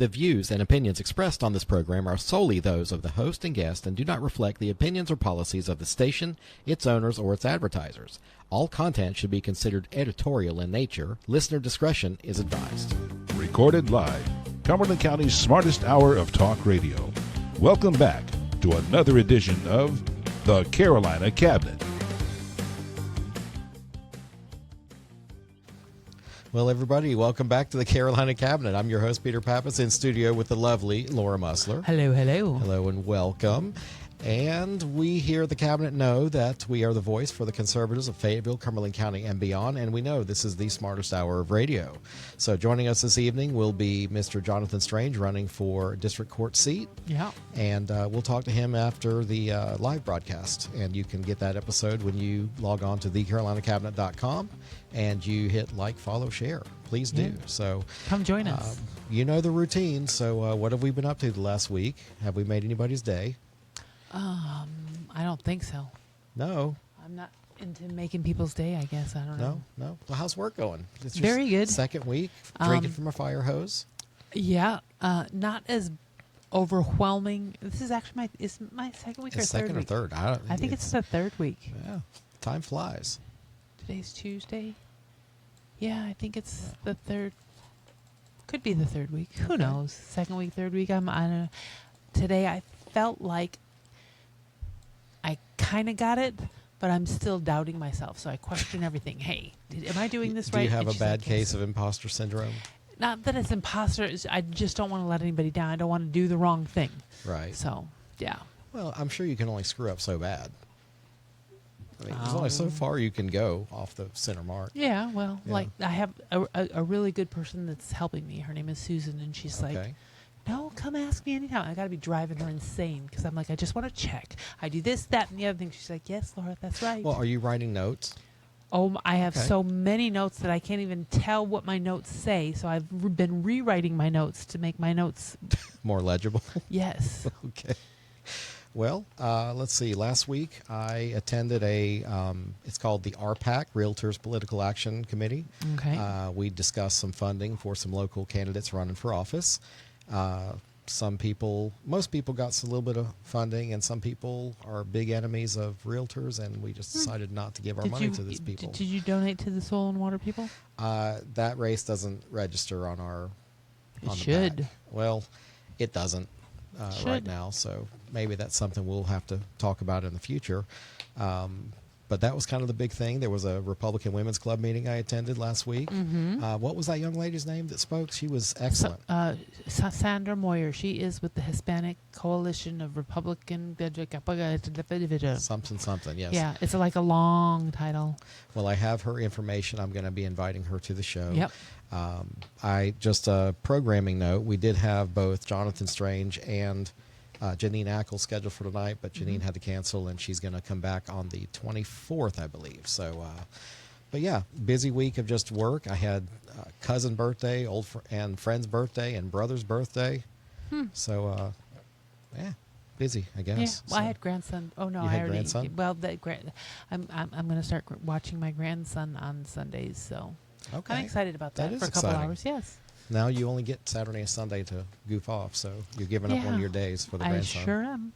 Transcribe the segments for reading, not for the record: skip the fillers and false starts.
The views and opinions expressed on this program are solely those of the host and guest and do not reflect the opinions or policies of the station, its owners, or its advertisers. All content should be considered editorial in nature. Listener discretion is advised. Recorded live, Cumberland County's smartest hour of talk radio. Welcome back to another edition of the Carolina Cabinet. Well, everybody, welcome back to the Carolina Cabinet. I'm your host, Peter Pappas, in studio with the lovely Laura Mussler. Hello, hello. Hello and welcome. And we here at the Cabinet know that we are the voice for the conservatives of Fayetteville, Cumberland County, and beyond, and we know this is the smartest hour of radio. So joining us this evening will be Mr. Jonathan Strange, running for district court seat. Yeah. And we'll talk to him after the live broadcast, and you can get that episode when you log on to thecarolinacabinet.com and you hit like, follow, share. Please do. Yeah. So come join us. You know the routine. So what have we been up to the last week? Have we made anybody's day? I don't think so. No. I'm not into making people's day, I guess. I don't know. No. Well, how's work going? It's your Very good. Second week, drinking from a fire hose? Yeah. Not as overwhelming. This is actually my second week or third second week? or third? I think it's the third week. Yeah. Time flies. Today's Tuesday. Yeah, I think it's the third. Could be the third week. Who knows? Second week, third week. I don't know. Today I felt like I kind of got it, but I'm still doubting myself. So I question everything. Hey, am I doing this right? Do you have And a she's bad like, case yes. of imposter syndrome? Not that it's imposter. I just don't want to let anybody down. I don't want to do the wrong thing. Right. So, yeah. Well, I'm sure you can only screw up so bad. I mean, there's only so far you can go off the center mark. Yeah, well, Yeah. like I have a really good person that's helping me. Her name is Susan, and she's like, no, come ask me anytime. I got to be driving her insane because I'm like, I just want to check. I do this, that, and the other thing. She's like, yes, Laura, that's right. Well, are you writing notes? Oh, I have Okay. so many notes that I can't even tell what my notes say. So I've been rewriting my notes to make my notes. More legible? Yes. Okay. Well, let's see. Last week I attended it's called the RPAC, Realtors Political Action Committee. Okay. We discussed some funding for some local candidates running for office. Most people got a little bit of funding, and some people are big enemies of realtors, and we just decided not to give our money to these people. Did you donate to the Soil and Water people? That race doesn't register on It the should. PAC. Well, it doesn't right Should. now, so maybe that's something we'll have to talk about in the future. But that was kind of the big thing. There was a Republican Women's Club meeting I attended last week. Mm-hmm. What was that young lady's name that spoke? She was excellent. Sandra Moyer. She is with the Hispanic Coalition of Republican. Something, yes. Yeah, it's like a long title. Well, I have her information. I'm going to be inviting her to the show. Yep. Just a programming note, we did have both Jonathan Strange and Janine Ackles scheduled for tonight, but Janine had to cancel, and she's going to come back on the 24th, I believe. So, but yeah, busy week of just work. I had cousin birthday, and friend's birthday, and brother's birthday. So, yeah, busy, I guess. Yeah. Well, So, I had grandson. Oh no, You I had already. grandson? Well, I'm going to start watching my grandson on Sundays. So okay. I'm excited about that That is for a couple exciting. hours. Yes. Now you only get Saturday and Sunday to goof off, so you're giving up one of your days for the I grandson. sure am.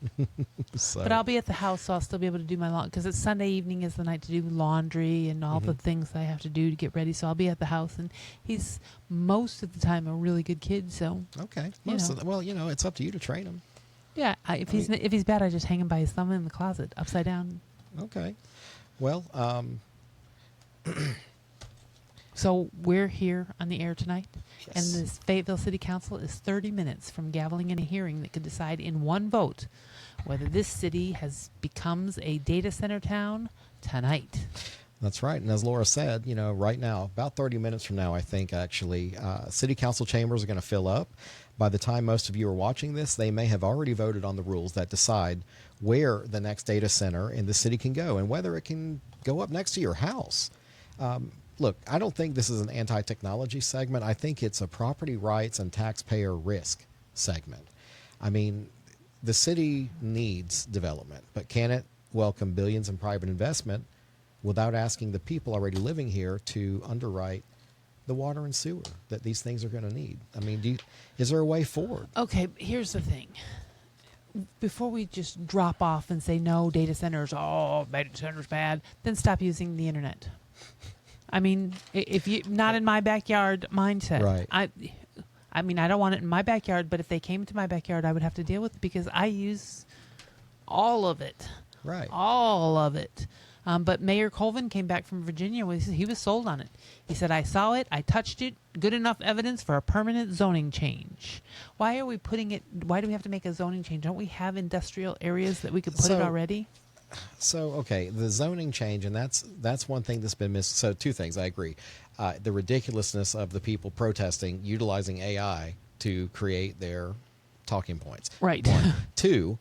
So, But I'll be at the house, so I'll still be able to do my laundry because it's Sunday evening is the night to do laundry and all the things I have to do to get ready. So I'll be at the house, and he's most of the time a really good kid. So okay. you know. Well, it's up to you to train him. yeah, if he's bad, I just hang him by his thumb in the closet, upside down. Okay. Well, So we're here on the air tonight, yes. and this Fayetteville City Council is 30 minutes from gaveling in a hearing that could decide in one vote whether this city becomes a data center town tonight. That's right. And as Laura said, right now, about 30 minutes from now, I think actually, city council chambers are going to fill up. By the time most of you are watching this, they may have already voted on the rules that decide where the next data center in the city can go and whether it can go up next to your house. Look, I don't think this is an anti-technology segment. I think it's a property rights and taxpayer risk segment. I mean, the city needs development, but can it welcome billions in private investment without asking the people already living here to underwrite the water and sewer that these things are going to need? I mean, is there a way forward? Okay, here's the thing. Before we just drop off and say, no, data centers, data centers bad, then stop using the internet. I mean, if you not in my backyard mindset. Right. I mean, I don't want it in my backyard, but if they came to my backyard, I would have to deal with it because I use all of it. Right. All of it. But Mayor Colvin came back from Virginia. He was sold on it. He said, I saw it. I touched it. Good enough evidence for a permanent zoning change. Why are we putting it? Why do we have to make a zoning change? Don't we have industrial areas that we could put it already? So, okay, the zoning change, and that's one thing that's been missed. So, two things. I agree. The ridiculousness of the people protesting, utilizing AI to create their talking points. Right. One. Two,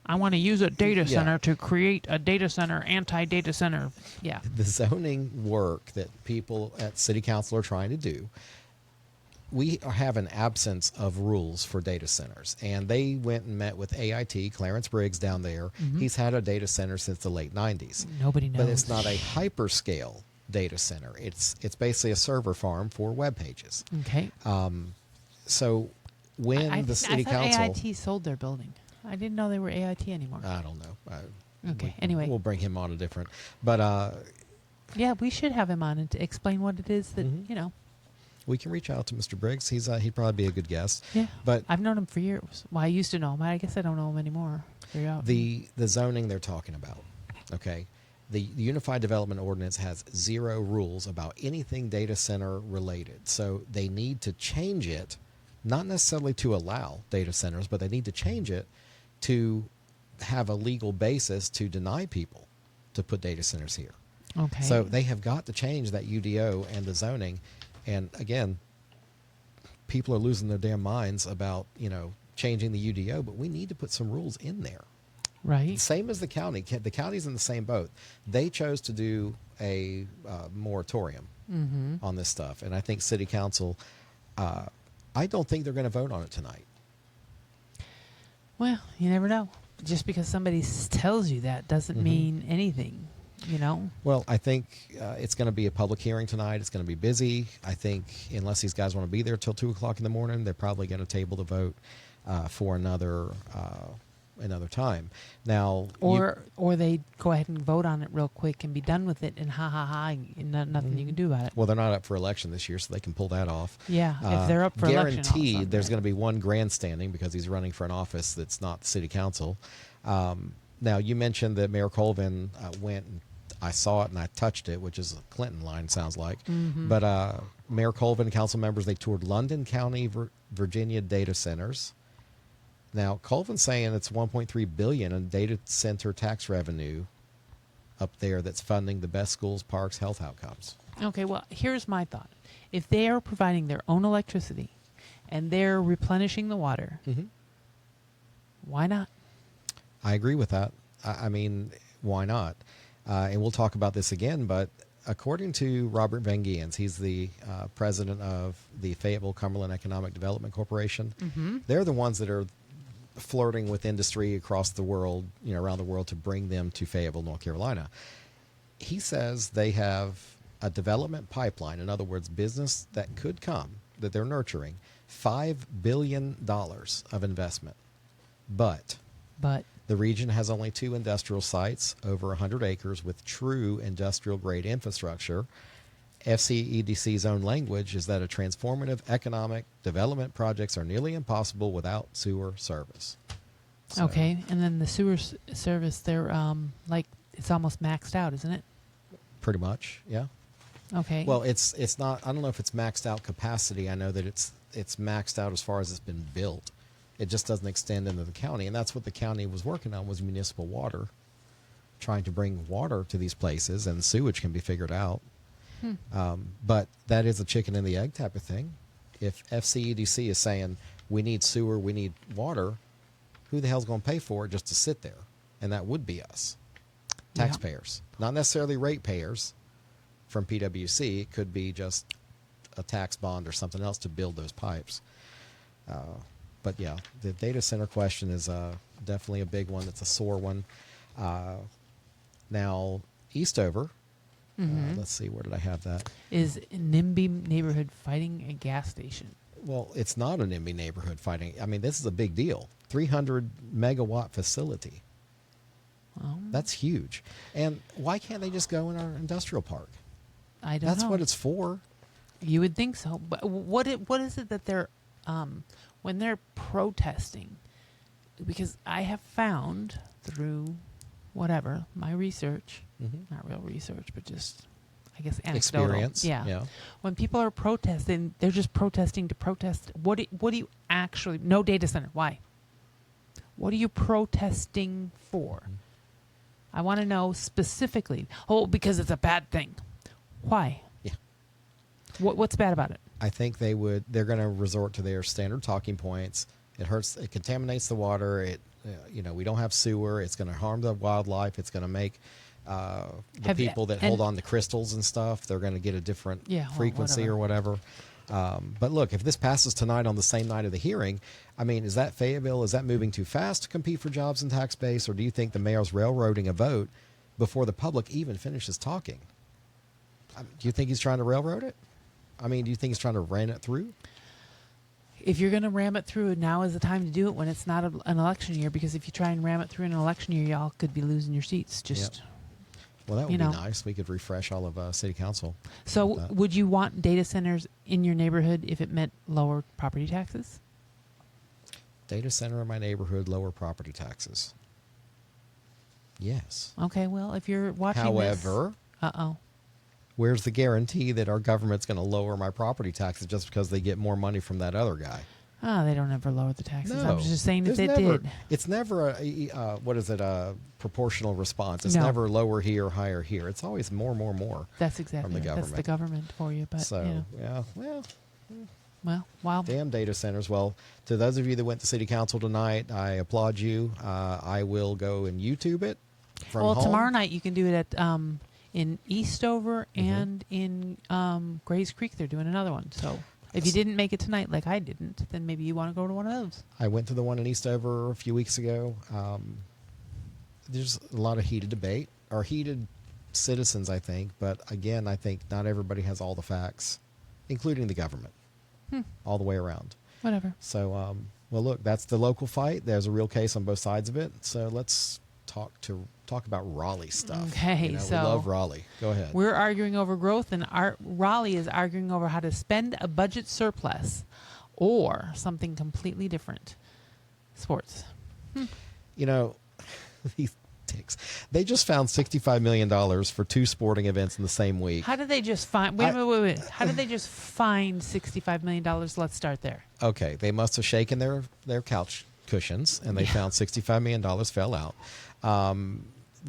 I want to use a data center to create a data center, anti-data center. Yeah. the zoning work that people at City Council are trying to do, we have an absence of rules for data centers. And they went and met with AIT, Clarence Briggs down there. Mm-hmm. He's had a data center since the late 90s. Nobody knows. But it's not a hyperscale data center. It's basically a server farm for web pages. Okay. So when the City Council... I thought AIT sold their building. I didn't know they were AIT anymore. I don't know. Okay, anyway. We'll bring him on a different... But... yeah, we should have him on and to explain what it is that, we can reach out to Mr. Briggs. He'd probably be a good guest. Yeah, but I've known him for years. Well, I used to know him. I guess I don't know him anymore. The zoning they're talking about, okay? The Unified Development Ordinance has 0 rules about anything data center related. So they need to change it, not necessarily to allow data centers, but they need to change it to have a legal basis to deny people to put data centers here. Okay. So they have got to change that UDO and the zoning. And again, people are losing their damn minds about, changing the UDO, but we need to put some rules in there. Right. Same as the county. The county's in the same boat. They chose to do a moratorium on this stuff. And I think City Council, I don't think they're going to vote on it tonight. Well, you never know. Just because somebody tells you that doesn't mean anything, Well, I think it's going to be a public hearing tonight. It's going to be busy. I think unless these guys want to be there till 2 o'clock in the morning, they're probably going to table the vote for another time. Now, or they go ahead and vote on it real quick and be done with it, and and nothing you can do about it. Well, they're not up for election this year, so they can pull that off. Yeah, if they're up for election, guaranteed there's going to be one grandstanding because he's running for an office that's not the City Council. Now, you mentioned that Mayor Colvin went and I saw it and I touched it, which is a Clinton line, sounds like. But Mayor Colvin and council members, they toured London County, Virginia data centers. Now, Colvin's saying it's $1.3 billion in data center tax revenue up there that's funding the best schools, parks, health outcomes. Okay, well, here's my thought. If they are providing their own electricity and they're replenishing the water, why not? I agree with that. I mean, why not? And we'll talk about this again, but according to Robert Van Giens, he's the president of the Fayetteville Cumberland Economic Development Corporation. They're the ones that are flirting with industry across the world, around the world to bring them to Fayetteville, North Carolina. He says they have a development pipeline, in other words, business that could come, that they're nurturing, $5 billion of investment. But the region has only 2 industrial sites, over 100 acres, with true industrial-grade infrastructure. FCEDC's own language is that a transformative economic development projects are nearly impossible without sewer service. So, okay, and then the sewer service, they're it's almost maxed out, isn't it? Pretty much, yeah. Okay. Well, it's not. I don't know if it's maxed out capacity. I know that it's maxed out as far as it's been built. It just doesn't extend into the county, and that's what the county was working on, was municipal water, trying to bring water to these places, and sewage can be figured out. But that is a chicken and the egg type of thing. If FCEDC is saying we need sewer, we need water, who the hell's going to pay for it just to sit there? And that would be us, taxpayers, not necessarily ratepayers from PwC. It could be just a tax bond or something else to build those pipes. But yeah, the data center question is definitely a big one. It's a sore one. Now, Eastover Let's see, where did I have that? Is NIMBY neighborhood fighting a gas station? Well, it's not an NIMBY neighborhood fighting. I mean, this is a big deal. 300 megawatt facility. That's huge. And why can't they just go in our industrial park? I don't That's know. what it's for. You would think so, but what is it that they're when they're protesting? Because I have found through whatever my research, not real research, but just I guess anecdotal. Experience. Yeah. When people are protesting, they're just protesting to protest. What do you actually? No data center. Why? What are you protesting for? I want to know specifically. Oh, because it's a bad thing. Why? Yeah. What's bad about it? I think they're going to resort to their standard talking points. It hurts. It contaminates the water. We don't have sewer. It's going to harm the wildlife. It's going to make the people that hold on to crystals and stuff, they're going to get a different frequency or whatever. But look, if this passes tonight on the same night of the hearing, I mean, is that Fayetteville? Is that moving too fast to compete for jobs and tax base? Or do you think the mayor's railroading a vote before the public even finishes talking? Do you think he's trying to railroad it? I mean, do you think he's trying to ram it through? If you're going to ram it through, now is the time to do it when it's not an election year, because if you try and ram it through in an election year, y'all could be losing your seats. Well, that would be nice. We could refresh all of city council. So would you want data centers in your neighborhood if it meant lower property taxes? Data center in my neighborhood, lower property taxes. Yes. Okay, well, if you're watching However, this... where's the guarantee that our government's going to lower my property taxes just because they get more money from that other guy? They don't ever lower the taxes. No. I was just saying if they did. did. It's never a proportional response. It's never lower here, higher here. It's always more. That's exactly from the right. government. That's the government for you. But so, well, damn data centers. Well, to those of you that went to city council tonight, I applaud you. I will go and YouTube it from home. Tomorrow night you can do it at in Eastover and in Grays Creek. They're doing another one. So if you didn't make it tonight, like I didn't, then maybe you want to go to one of those. I went to the one in Eastover a few weeks ago. There's a lot of heated debate, or heated citizens, I think. But again, I think not everybody has all the facts, including the government, all the way around. Whatever. So, well, look, that's the local fight. There's a real case on both sides of it. So let's talk about Raleigh stuff. Okay, so we love Raleigh. Go ahead. We're arguing over growth, and Raleigh is arguing over how to spend a budget surplus or something completely different. Sports. These dicks. They just found $65 million for 2 sporting events in the same week. How did they just find... Wait. How did they just find $65 million? Let's start there. Okay, they must have shaken their couch cushions, and they found $65 million fell out.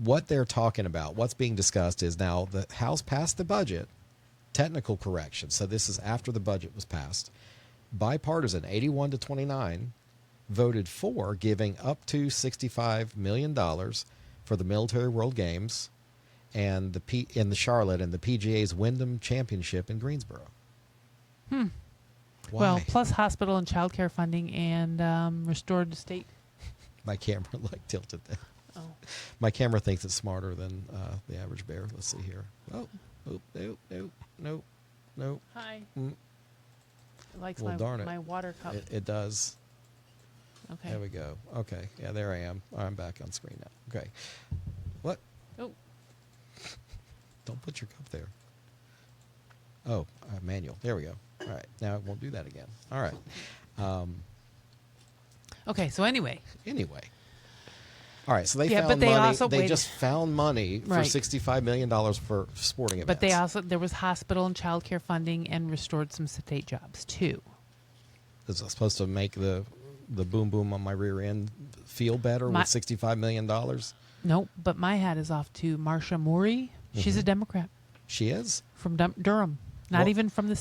What they're talking about, what's being discussed is now the House passed the budget, technical correction. So this is after the budget was passed. Bipartisan, 81-29, voted for giving up to $65 million for the Military World Games and in the Charlotte and the PGA's Wyndham Championship in Greensboro. Why? Well, plus hospital and child care funding and restored state. My camera tilted there. Oh. My camera thinks it's smarter than the average bear. Let's see here. Oh, nope. Hi. It likes my water cup. It does. Okay. There we go. Okay. Yeah, there I am. I'm back on screen now. Okay. What? Oh. Don't put your cup there. Oh, manual. There we go. All right. Now it won't do that again. All right. Okay. So anyway. All right. So they found money. They just found money for $65 million for sporting events. But there was hospital and child care funding and restored some state jobs too. Is it supposed to make the boom boom on my rear end feel better with $65 million? Nope. But my hat is off to Marsha Murray. She's a Democrat. She is? From Durham. Not even from the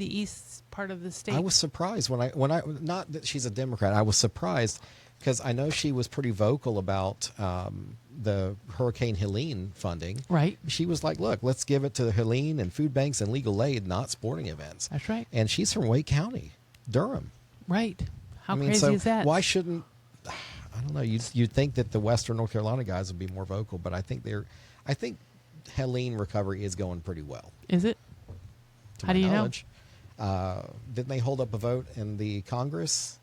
east part of the state. I was surprised when I not that she's a Democrat. I was surprised because I know she was pretty vocal about the Hurricane Helene funding. Right. She was like, "Look, let's give it to Helene and food banks and legal aid, not sporting events." That's right. And she's from Wake County, Durham. Right. How crazy is that? Why shouldn't? I don't know. You'd think that the Western North Carolina guys would be more vocal, but I think Helene recovery is going pretty well. Is it? To How my do you know? knowledge. Didn't they hold up a vote in the Congress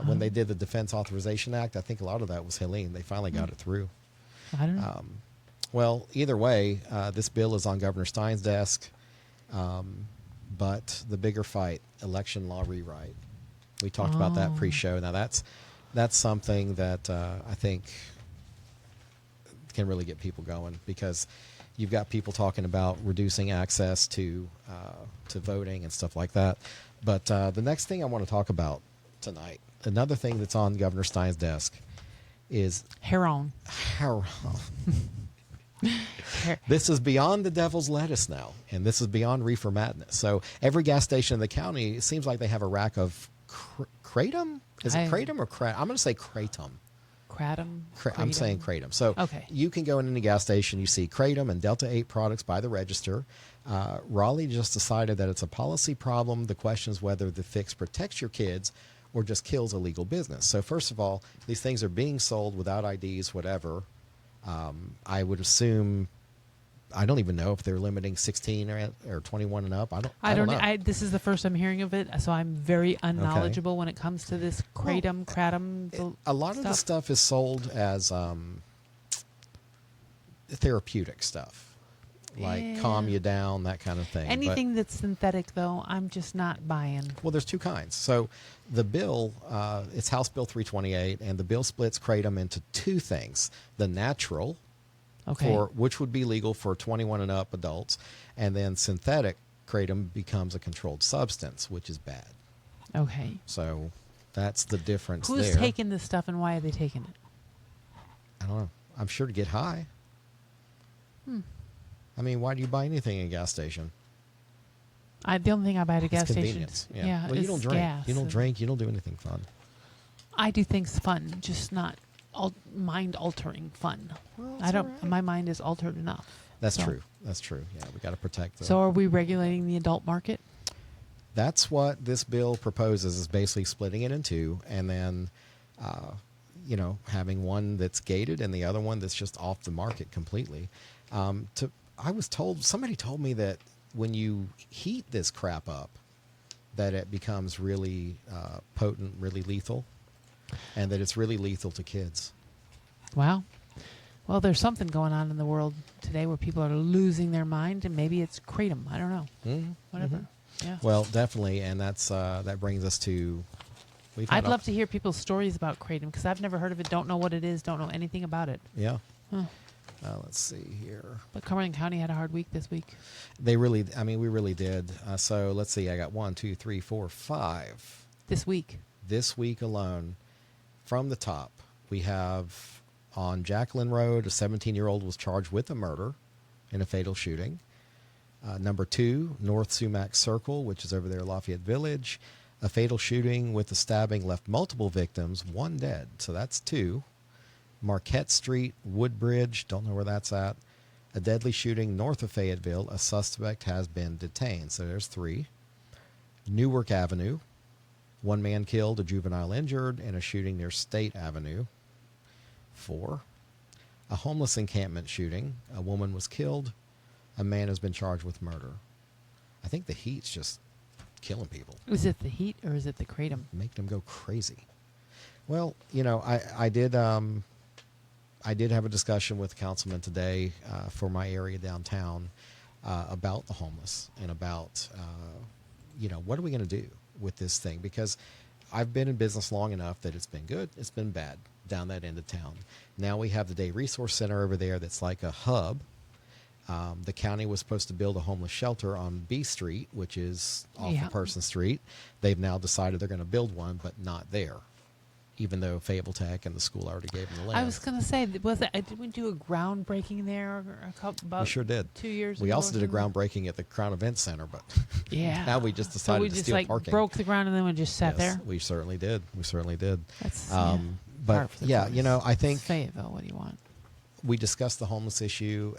when they did the Defense Authorization Act? I think a lot of that was Helene. They finally got it through. I don't know. Well, either way, this bill is on Governor Stein's desk. But the bigger fight, election law rewrite. We talked about that pre-show. Now that's something that I think can really get people going, because you've got people talking about reducing access to voting and stuff like that. But the next thing I want to talk about tonight, another thing that's on Governor Stein's desk, is Heron. This is beyond the devil's lettuce now, and this is beyond reefer madness. So every gas station in the county, it seems like they have a rack of kratom. Is it kratom or kratom? I'm going to say kratom. Kratom. I'm saying kratom. So okay. You can go in any gas station, you see kratom and Delta 8 products by the register. Raleigh just decided that it's a policy problem. The question is whether the fix protects your kids or just kills illegal business. So first of all, these things are being sold without IDs, whatever. I would assume, I don't even know if they're limiting 16 or 21 and up. I don't know. This is the first I'm hearing of it, so I'm very unknowledgeable when it comes to this kratom. A lot of the stuff is sold as therapeutic stuff, like calm you down, that kind of thing. Anything that's synthetic, though, I'm just not buying. Well, there's two kinds. So the bill, it's House Bill 328, and the bill splits kratom into two things: the natural, which would be legal for 21 and up adults, and then synthetic kratom becomes a controlled substance, which is bad. Okay. So that's the difference. Who's there. taking this stuff, and why are they taking it? I don't know. I'm sure to get high. I mean, why do you buy anything in a gas station? The only thing I buy at a gas station, convenience. Yeah. Well, you don't drink. Gas. You don't drink. You don't do anything fun. I do things fun, just not mind-altering fun. Well, I don't. all right. My mind is altered enough. That's true. That's true. Yeah, we got to protect. So, are we regulating the adult market? That's what this bill proposes, is basically splitting it in two, and then, having one that's gated and the other one that's just off the market completely. Somebody told me that when you heat this crap up, that it becomes really potent, really lethal, and that it's really lethal to kids. Wow. Well, there's something going on in the world today where people are losing their mind, and maybe it's kratom. I don't know. Mm-hmm. Whatever. Mm-hmm. Yeah. Well, definitely, and that brings us to. I'd love to hear people's stories about kratom, because I've never heard of it, don't know what it is, don't know anything about it. Yeah. Huh. Let's see here. But Cumberland County had a hard week this week. We really did. So let's see. I got 1, 2, 3, 4, 5. This week. This week alone, from the top, we have on Jacqueline Road, a 17-year-old was charged with a murder in a fatal shooting. Number 2, North Sumac Circle, which is over there, Lafayette Village. A fatal shooting with a stabbing left multiple victims, 1 dead. So that's 2. Marquette Street, Woodbridge, don't know where that's at. A deadly shooting north of Fayetteville. A suspect has been detained. So there's 3. Newark Avenue, 1 man killed, a juvenile injured, and a shooting near State Avenue. 4. A homeless encampment shooting. A woman was killed. A man has been charged with murder. I think the heat's just killing people. Is it the heat or is it the kratom? Make them go crazy. Well, I did have a discussion with the councilman today for my area downtown about the homeless and about, what are we going to do with this thing? Because I've been in business long enough that it's been good, it's been bad down that end of town. Now we have the Day Resource Center over there that's like a hub. The county was supposed to build a homeless shelter on B Street, which is off of Person Street. They've now decided they're going to build one, but not there, even though Fayetteville Tech and the school already gave them the land. I was going to say, did we do a groundbreaking there about we sure did. 2 years ago? We also did a groundbreaking at the Crown Event Center, but now we just decided so we to just steal parking. Broke the ground and then we just sat there? We certainly did. That's but yeah, I think it's Fayetteville. What do you want? We discussed the homeless issue.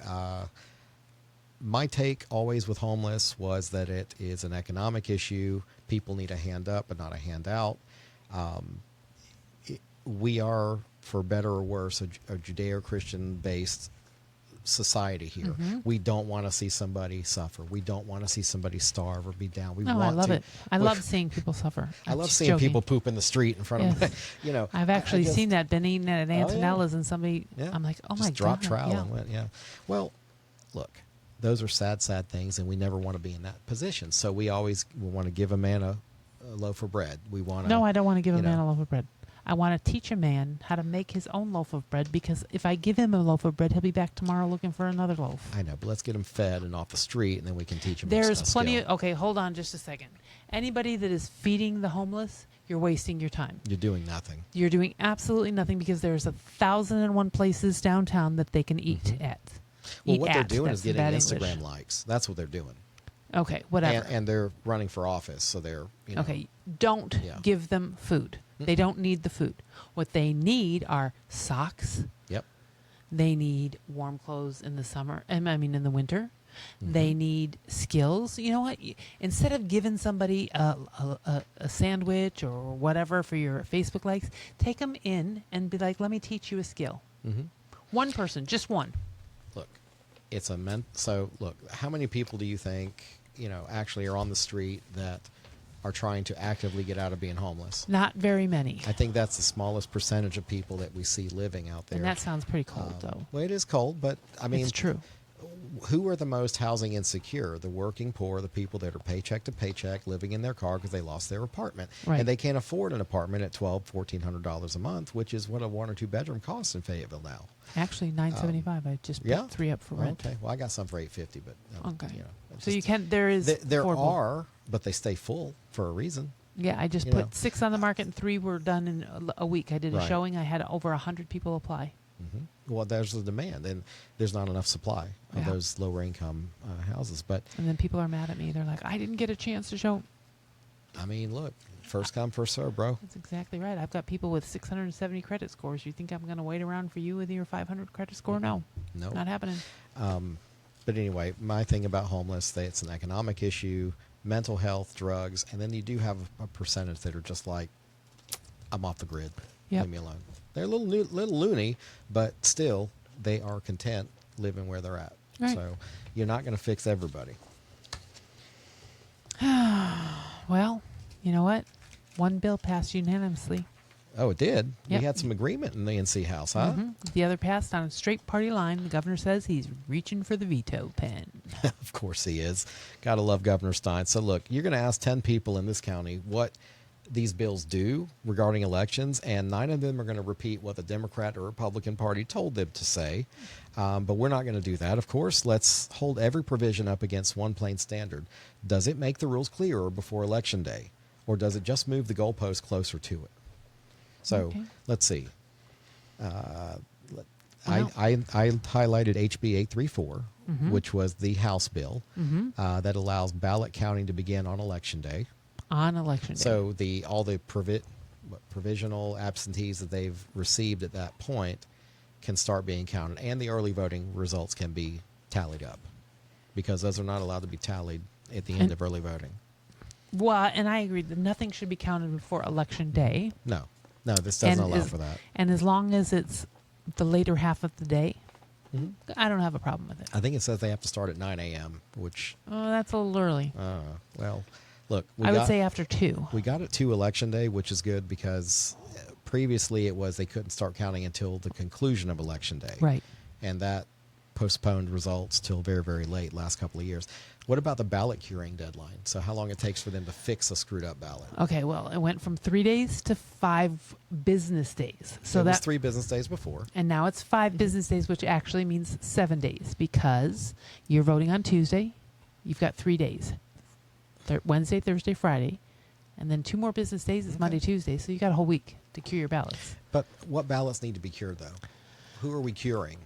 My take always with homeless was that it is an economic issue. People need a hand up, but not a handout. We are, for better or worse, a Judeo-Christian based society here. We don't want to see somebody suffer. We don't want to see somebody starve or be down. We No, want I love to, it. I love seeing people suffer. I I'm love just seeing joking. people poop in the street in front of Yes. me. You know, I've actually seen that. Been eating at yeah. Antonella's and somebody. Yeah. I'm like, oh Just my drop god. trowel Yeah. and went. Yeah. Well, look, those are sad, sad things, and we never want to be in that position. So we always want to give a man a loaf of bread. We want to. No, I don't want to give a you man know. a loaf of bread. I want to teach a man how to make his own loaf of bread, because if I give him a loaf of bread, he'll be back tomorrow looking for another loaf. I know, but let's get him fed and off the street, and then we can teach him. There's a plenty skill. of, okay, hold on just a second. Anybody that is feeding the homeless, you're wasting your time. You're doing nothing. You're doing absolutely nothing, because there's 1,001 places downtown that they can eat at. Well, Eat what they're at, doing that's is getting bad Instagram English. likes. That's what they're doing. Okay, whatever. And they're running for office, so they're, you know. Okay, don't Yeah. give them food. They don't need the food. What they need are socks. Yep. They need warm clothes in the summer. I mean, in the winter. Mm-hmm. They need skills. You know what? Instead of giving somebody a sandwich or whatever for your Facebook likes, take them in and be like, let me teach you a skill. Mm-hmm. One person, just one. Look, it's a so look, how many people do you think, you know, actually are on the street that are trying to actively get out of being homeless? Not very many. I think that's the smallest percentage of people that we see living out there. And that sounds pretty cold, though. Well, it is cold, but I mean, It's true. who are the most housing insecure? The working poor, the people that are paycheck to paycheck, living in their car because they lost their apartment. Right. And they can't afford an apartment at $1,400 a month, which is what a 1 or 2 bedroom costs in Fayetteville now. Actually, $975. I just put 3 up for rent. Okay. Well, I got some for $850, but Okay. you know, it's So you just- can. There is. there affordable. are, but they stay full for a reason. Yeah, I just you put know. 6 on the market and 3 were done in a week. I did a Right. showing. I had over 100 people apply. Well, there's the demand, and there's not enough supply of Yeah. those lower income houses. But And then people are mad at me. They're like, I didn't get a chance to show. I mean, look, first come, first serve, bro. That's exactly right. I've got people with 670 credit scores. You think I'm going to wait around for you with your 500 credit score? No. No. Not happening. But anyway, my thing about homeless, it's an economic issue, mental health, drugs, and then you do have a percentage that are just like, I'm off the grid. Yep. Leave me alone. They're a little loony, but still, they are content living where they're at. Right. So you're not going to fix everybody. Well, you know what? One bill passed unanimously. Oh, it did? Yep. We had some agreement in the NC House, huh? The other passed on a straight party line. The governor says he's reaching for the veto pen. Of course he is. Gotta love Governor Stein. So look, you're going to ask 10 people in this county what these bills do regarding elections, and 9 of them are going to repeat what the Democrat or Republican Party told them to say. But we're not going to do that, of course. Let's hold every provision up against one plain standard. Does it make the rules clearer before Election Day, or does it just move the goalpost closer to it? So Okay. let's see. Well- I highlighted HB 834, which was the House bill that allows ballot counting to begin on Election Day. On election day. So all the provisional absentees that they've received at that point can start being counted, and the early voting results can be tallied up, because those are not allowed to be tallied at the end of early voting. Well, and I agree that nothing should be counted before election day. No, this doesn't allow for that. And as long as it's the later half of the day, I don't have a problem with it. I think it says they have to start at 9 a.m., which, Oh, that's a little early. well, look, I would say after 2. we got it to Election Day, which is good, because previously it was they couldn't start counting until the conclusion of Election Day. Right. And that postponed results till very, very late last couple of years. What about the ballot curing deadline? So how long it takes for them to fix a screwed up ballot? Okay, well, it went from 3 days to 5 business days. So it was that 3 business days before. and now it's 5 business days, which actually means 7 days, because you're voting on Tuesday. You've got 3 days. Wednesday, Thursday, Friday, and then 2 more business days is Monday, Tuesday. So you got a whole week to cure your ballots. But what ballots need to be cured, though? Who are we curing?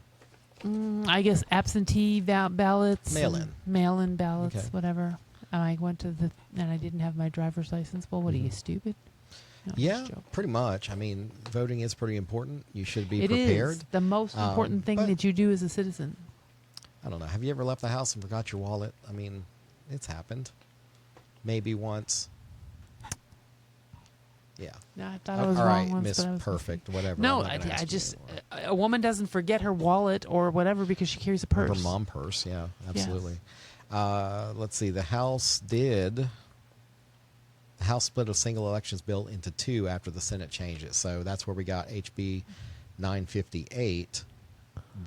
I guess absentee ballots, Mail-in. and mail-in ballots, Okay. whatever. I went to and I didn't have my driver's license. Well, what are you, stupid? No, Yeah, just joking. pretty much. I mean, voting is pretty important. You should be It prepared. is the most important thing but- that you do as a citizen. I don't know. Have you ever left the house and forgot your wallet? I mean, it's happened. Maybe once. Yeah. No, I thought I was All wrong right, once. Miss but I was Perfect, whatever. No, I'm not gonna I ask you just anymore. a woman doesn't forget her wallet or whatever because she carries a Or purse. her mom purse, yeah, Yes. absolutely. Let's see. The House split a single elections bill into two after the Senate changed it. So that's where we got HB 958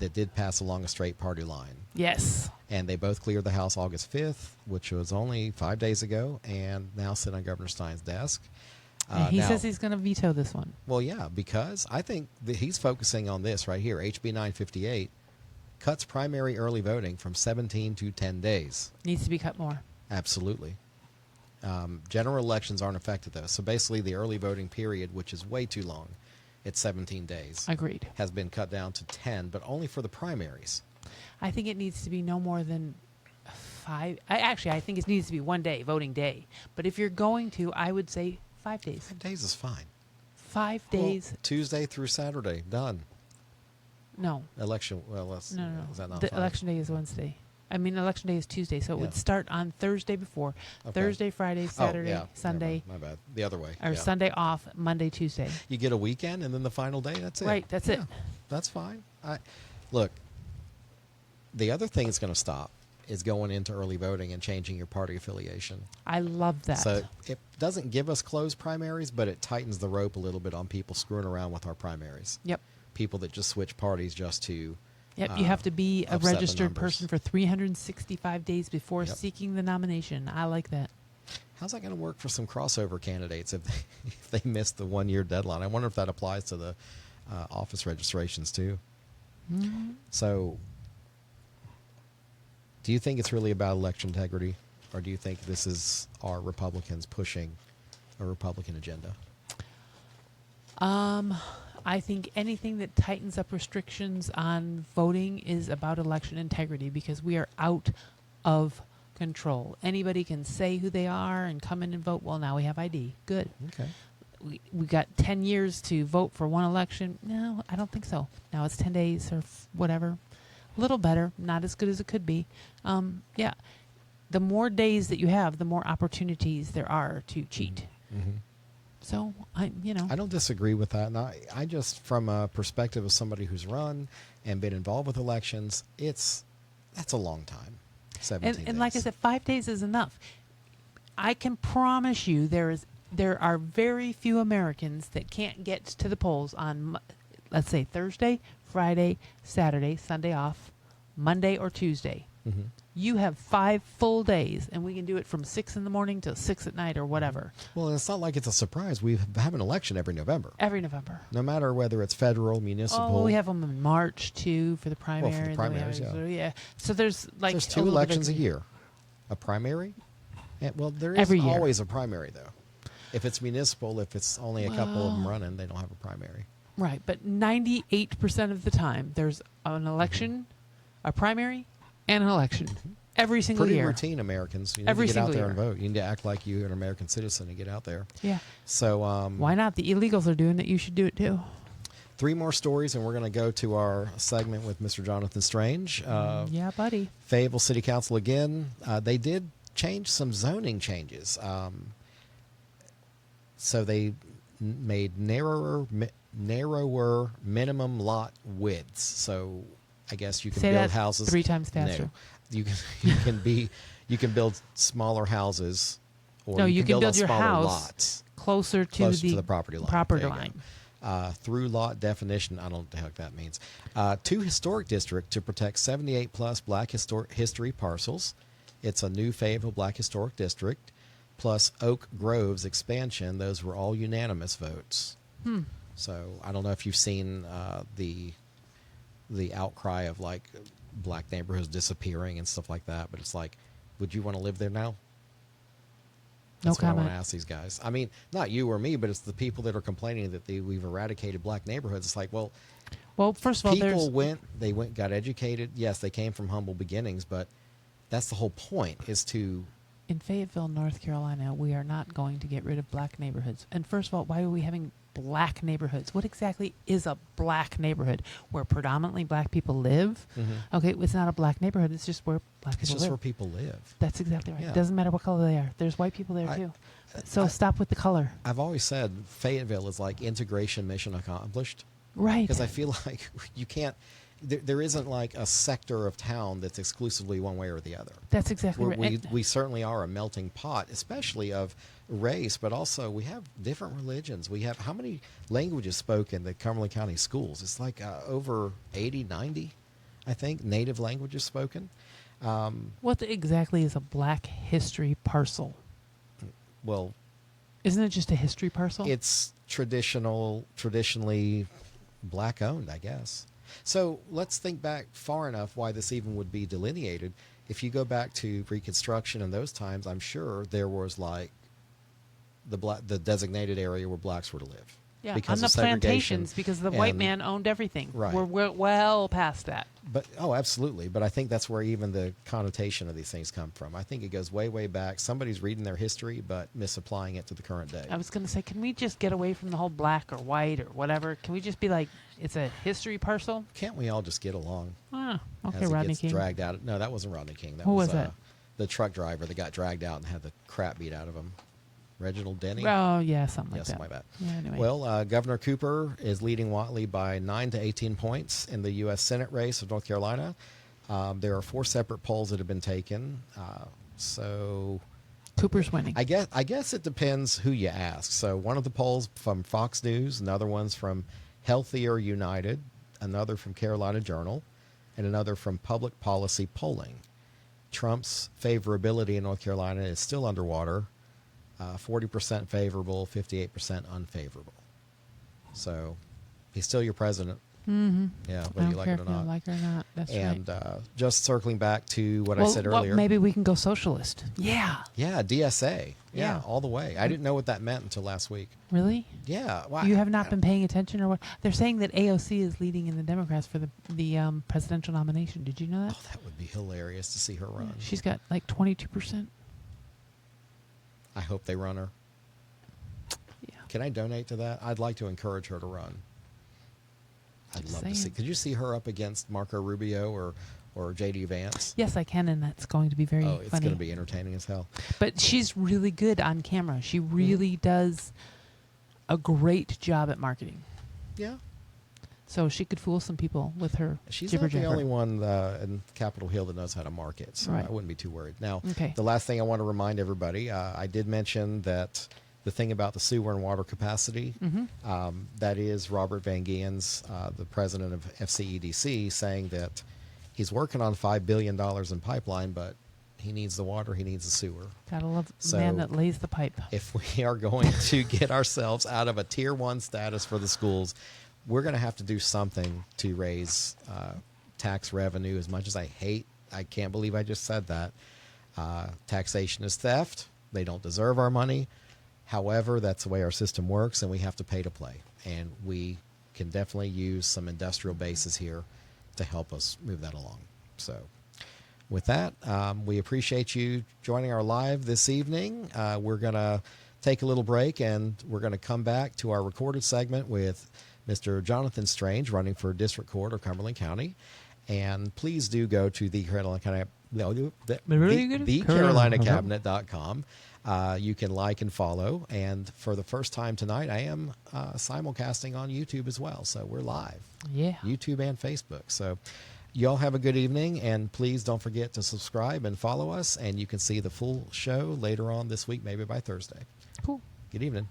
that did pass along a straight party line. Yes. And they both cleared the House August 5th, which was only 5 days ago, and now sit on Governor Stein's desk. And he now- says he's going to veto this one. Well, yeah, because I think that he's focusing on this right here. HB 958 cuts primary early voting from 17 to 10 days. Needs to be cut more. Absolutely. General elections aren't affected, though. So basically, the early voting period, which is way too long, it's 17 days, Agreed. has been cut down to 10, but only for the primaries. I think it needs to be no more than 5. I think it needs to be 1 day, voting day. But if you're going to, I would say 5 days. 5 days is fine. 5 Well, days. Tuesday through Saturday, done. No. Election, well, that's, No. is that not The fine? election day is Wednesday. I mean, election day is Tuesday, so it would Yeah. start on Thursday before. Okay. Thursday, Friday, Saturday, Oh, yeah. Sunday, Never mind. My bad. The other way. or yeah. Sunday off, Monday, Tuesday. You get a weekend, and then the final day, that's it. Right, that's it. Yeah, that's fine. Look, the other thing that's going to stop is going into early voting and changing your party affiliation. I love that. So it doesn't give us closed primaries, but it tightens the rope a little bit on people screwing around with our primaries. Yep. People that just switch parties just to. Yep, you have to be a upset the registered numbers. person for 365 days before Yep. seeking the nomination. I like that. How's that going to work for some crossover candidates if they miss the 1 year deadline? I wonder if that applies to the office registrations too. Mm-hmm. So, do you think it's really about election integrity, or do you think this is our Republicans pushing a Republican agenda? I think anything that tightens up restrictions on voting is about election integrity because we are out of control. Anybody can say who they are and come in and vote. Well, now we have ID. Good. Okay. We got 10 years to vote for one election. No, I don't think so. Now it's 10 days or whatever. A little better, not as good as it could be. Yeah. The more days that you have, the more opportunities there are to cheat. Mm-hmm. So, I don't disagree with that. And I just, from a perspective of somebody who's run and been involved with elections, that's a long time. 17 and like I days. said, 5 days is enough. I can promise you there are very few Americans that can't get to the polls on, let's say, Thursday, Friday, Saturday, Sunday off, Monday or Tuesday. Mm-hmm. You have 5 full days, and we can do it from 6 in the morning to 6 at night or whatever. Well, and it's not like it's a surprise. We have an election every November. Every November. No matter whether it's federal, municipal. Oh, we have them in March, too, for the primary. Well, for the and then we primaries, have- yeah. So there's like There's a 2 little bit elections a every- year. A primary? And, well, there is Every year. always a primary, though. If it's municipal, if it's only a couple of them running, they don't have a primary. Right, but 98% of the time, there's an election, a primary, and an election every single Pretty year. routine, Americans. You need Every to get out single there and year. vote. You need to act like you're an American citizen and get out there. Yeah. So, Why not? The illegals are doing it. You should do it too. 3 more stories, and we're going to go to our segment with Mr. Jonathan Strange. Yeah, buddy. Fayetteville City Council again. They did change some zoning changes. So they made narrower minimum lot widths. So I guess you can Say build that houses 3 times faster. No, you can build smaller houses, or No, you can build on your smaller house lots closer to close to the property line. Property There you line. go. Through lot definition, I don't know what the heck that means. 2 historic district to protect 78 plus Black history parcels. It's a new Fayetteville Black Historic District, plus Oak Grove's expansion. Those were all unanimous votes. So I don't know if you've seen the outcry of like Black neighborhoods disappearing and stuff like that, but it's like, would you want to live there now? That's what I want comment. to ask these guys. I mean, not you or me, but it's the people that are complaining that we've eradicated Black neighborhoods. It's like, well, First of all, people got educated. Yes, they came from humble beginnings, but that's the whole point, is to... in Fayetteville, North Carolina, we are not going to get rid of Black neighborhoods. And first of all, why are we having Black neighborhoods? What exactly is a Black neighborhood? Where predominantly Black people live? Mm-hmm. Okay, it's not a Black neighborhood. It's just where Black It's people just live. where people live. That's exactly right. Yeah. It doesn't matter what color they are. There's white people there too. So stop with the color. I've always said Fayetteville is like integration mission accomplished. Right. Because I feel like you can't, there isn't like a sector of town that's exclusively one way or the other. That's exactly right. We certainly are a melting pot, especially of race, but also we have different religions. We have, how many languages spoken in the Cumberland County schools? It's like over 80, 90, I think, native languages spoken. What exactly is a Black history parcel? Well, isn't it just a history parcel? it's traditionally Black owned, I guess. So let's think back far enough why this even would be delineated. If you go back to Reconstruction and those times, I'm sure there was like the designated area where blacks were to live. Yeah, because on of the plantations, because the white and- man owned everything. Right. We're well past that. But absolutely. But I think that's where even the connotation of these things come from. I think it goes way, way back. Somebody's reading their history, but misapplying it to the current day. I was going to say, can we just get away from the whole black or white or whatever? Can we just be like, it's a history parcel? Can't we all just get along? Ah, okay, as it Rodney gets King. dragged out? No, that wasn't Rodney King. That Who was was that? the truck driver that got dragged out and had the crap beat out of him. Reginald Denny. Oh, yeah, something like that. Something like that. Yeah, anyway. Well, Governor Cooper is leading Whatley by 9 to 18 points in the U.S. Senate race of North Carolina. There are 4 separate polls that have been taken. So Cooper's winning. I guess it depends who you ask. So one of the polls from Fox News, another one's from Healthier United, another from Carolina Journal, and another from Public Policy Polling. Trump's favorability in North Carolina is still underwater. 40% favorable, 58% unfavorable. So he's still your president. Mm-hmm. Yeah, I whether don't you like care it or if you not. like it or not. That's And right. just circling back to what I said earlier. Maybe we can go socialist. Yeah. Yeah, DSA. Yeah, Yeah. all the way. I didn't know what that meant until last week. Really? Yeah. Well, You have not been paying attention, or what? They're saying that AOC is leading in the Democrats for the presidential nomination. Did you know that? Oh, that would be hilarious to see her run. She's got like 22%. I hope they run her. Yeah. Can I donate to that? I'd like to encourage her to run. I'd Just love to see. saying. Could you see her up against Marco Rubio or J.D. Vance? Yes, I can, and that's going to be very Oh, it's funny. going to be entertaining as hell. But she's really good on camera. She really does a great job at marketing. Yeah. So she could fool some people with her She's jibber not the jabber. only one in Capitol Hill that knows how to market, so Right. I wouldn't be too worried. Now, Okay. the last thing I want to remind everybody, I did mention that the thing about the sewer and water capacity, that is Robert Van Geen's, the president of FCEDC, saying that he's working on $5 billion in pipeline, but he needs the water, he needs the sewer. Gotta love the So- man that lays the pipe. If we are going to get ourselves out of a tier 1 status for the schools, we're going to have to do something to raise tax revenue. As much as I can't believe I just said that. Taxation is theft. They don't deserve our money. However, that's the way our system works, and we have to pay to play. And we can definitely use some industrial bases here to help us move that along. So with that, we appreciate you joining our live this evening. We're going to take a little break, and we're going to come back to our recorded segment with Mr. Jonathan Strange, running for District Court of Cumberland County. And please do go to the CarolinaCabinet.com. You can like and follow. And for the first time tonight, I am simulcasting on YouTube as well. So we're live. Yeah. YouTube and Facebook. So y'all have a good evening. And please don't forget to subscribe and follow us. And you can see the full show later on this week, maybe by Thursday. Cool. Good evening.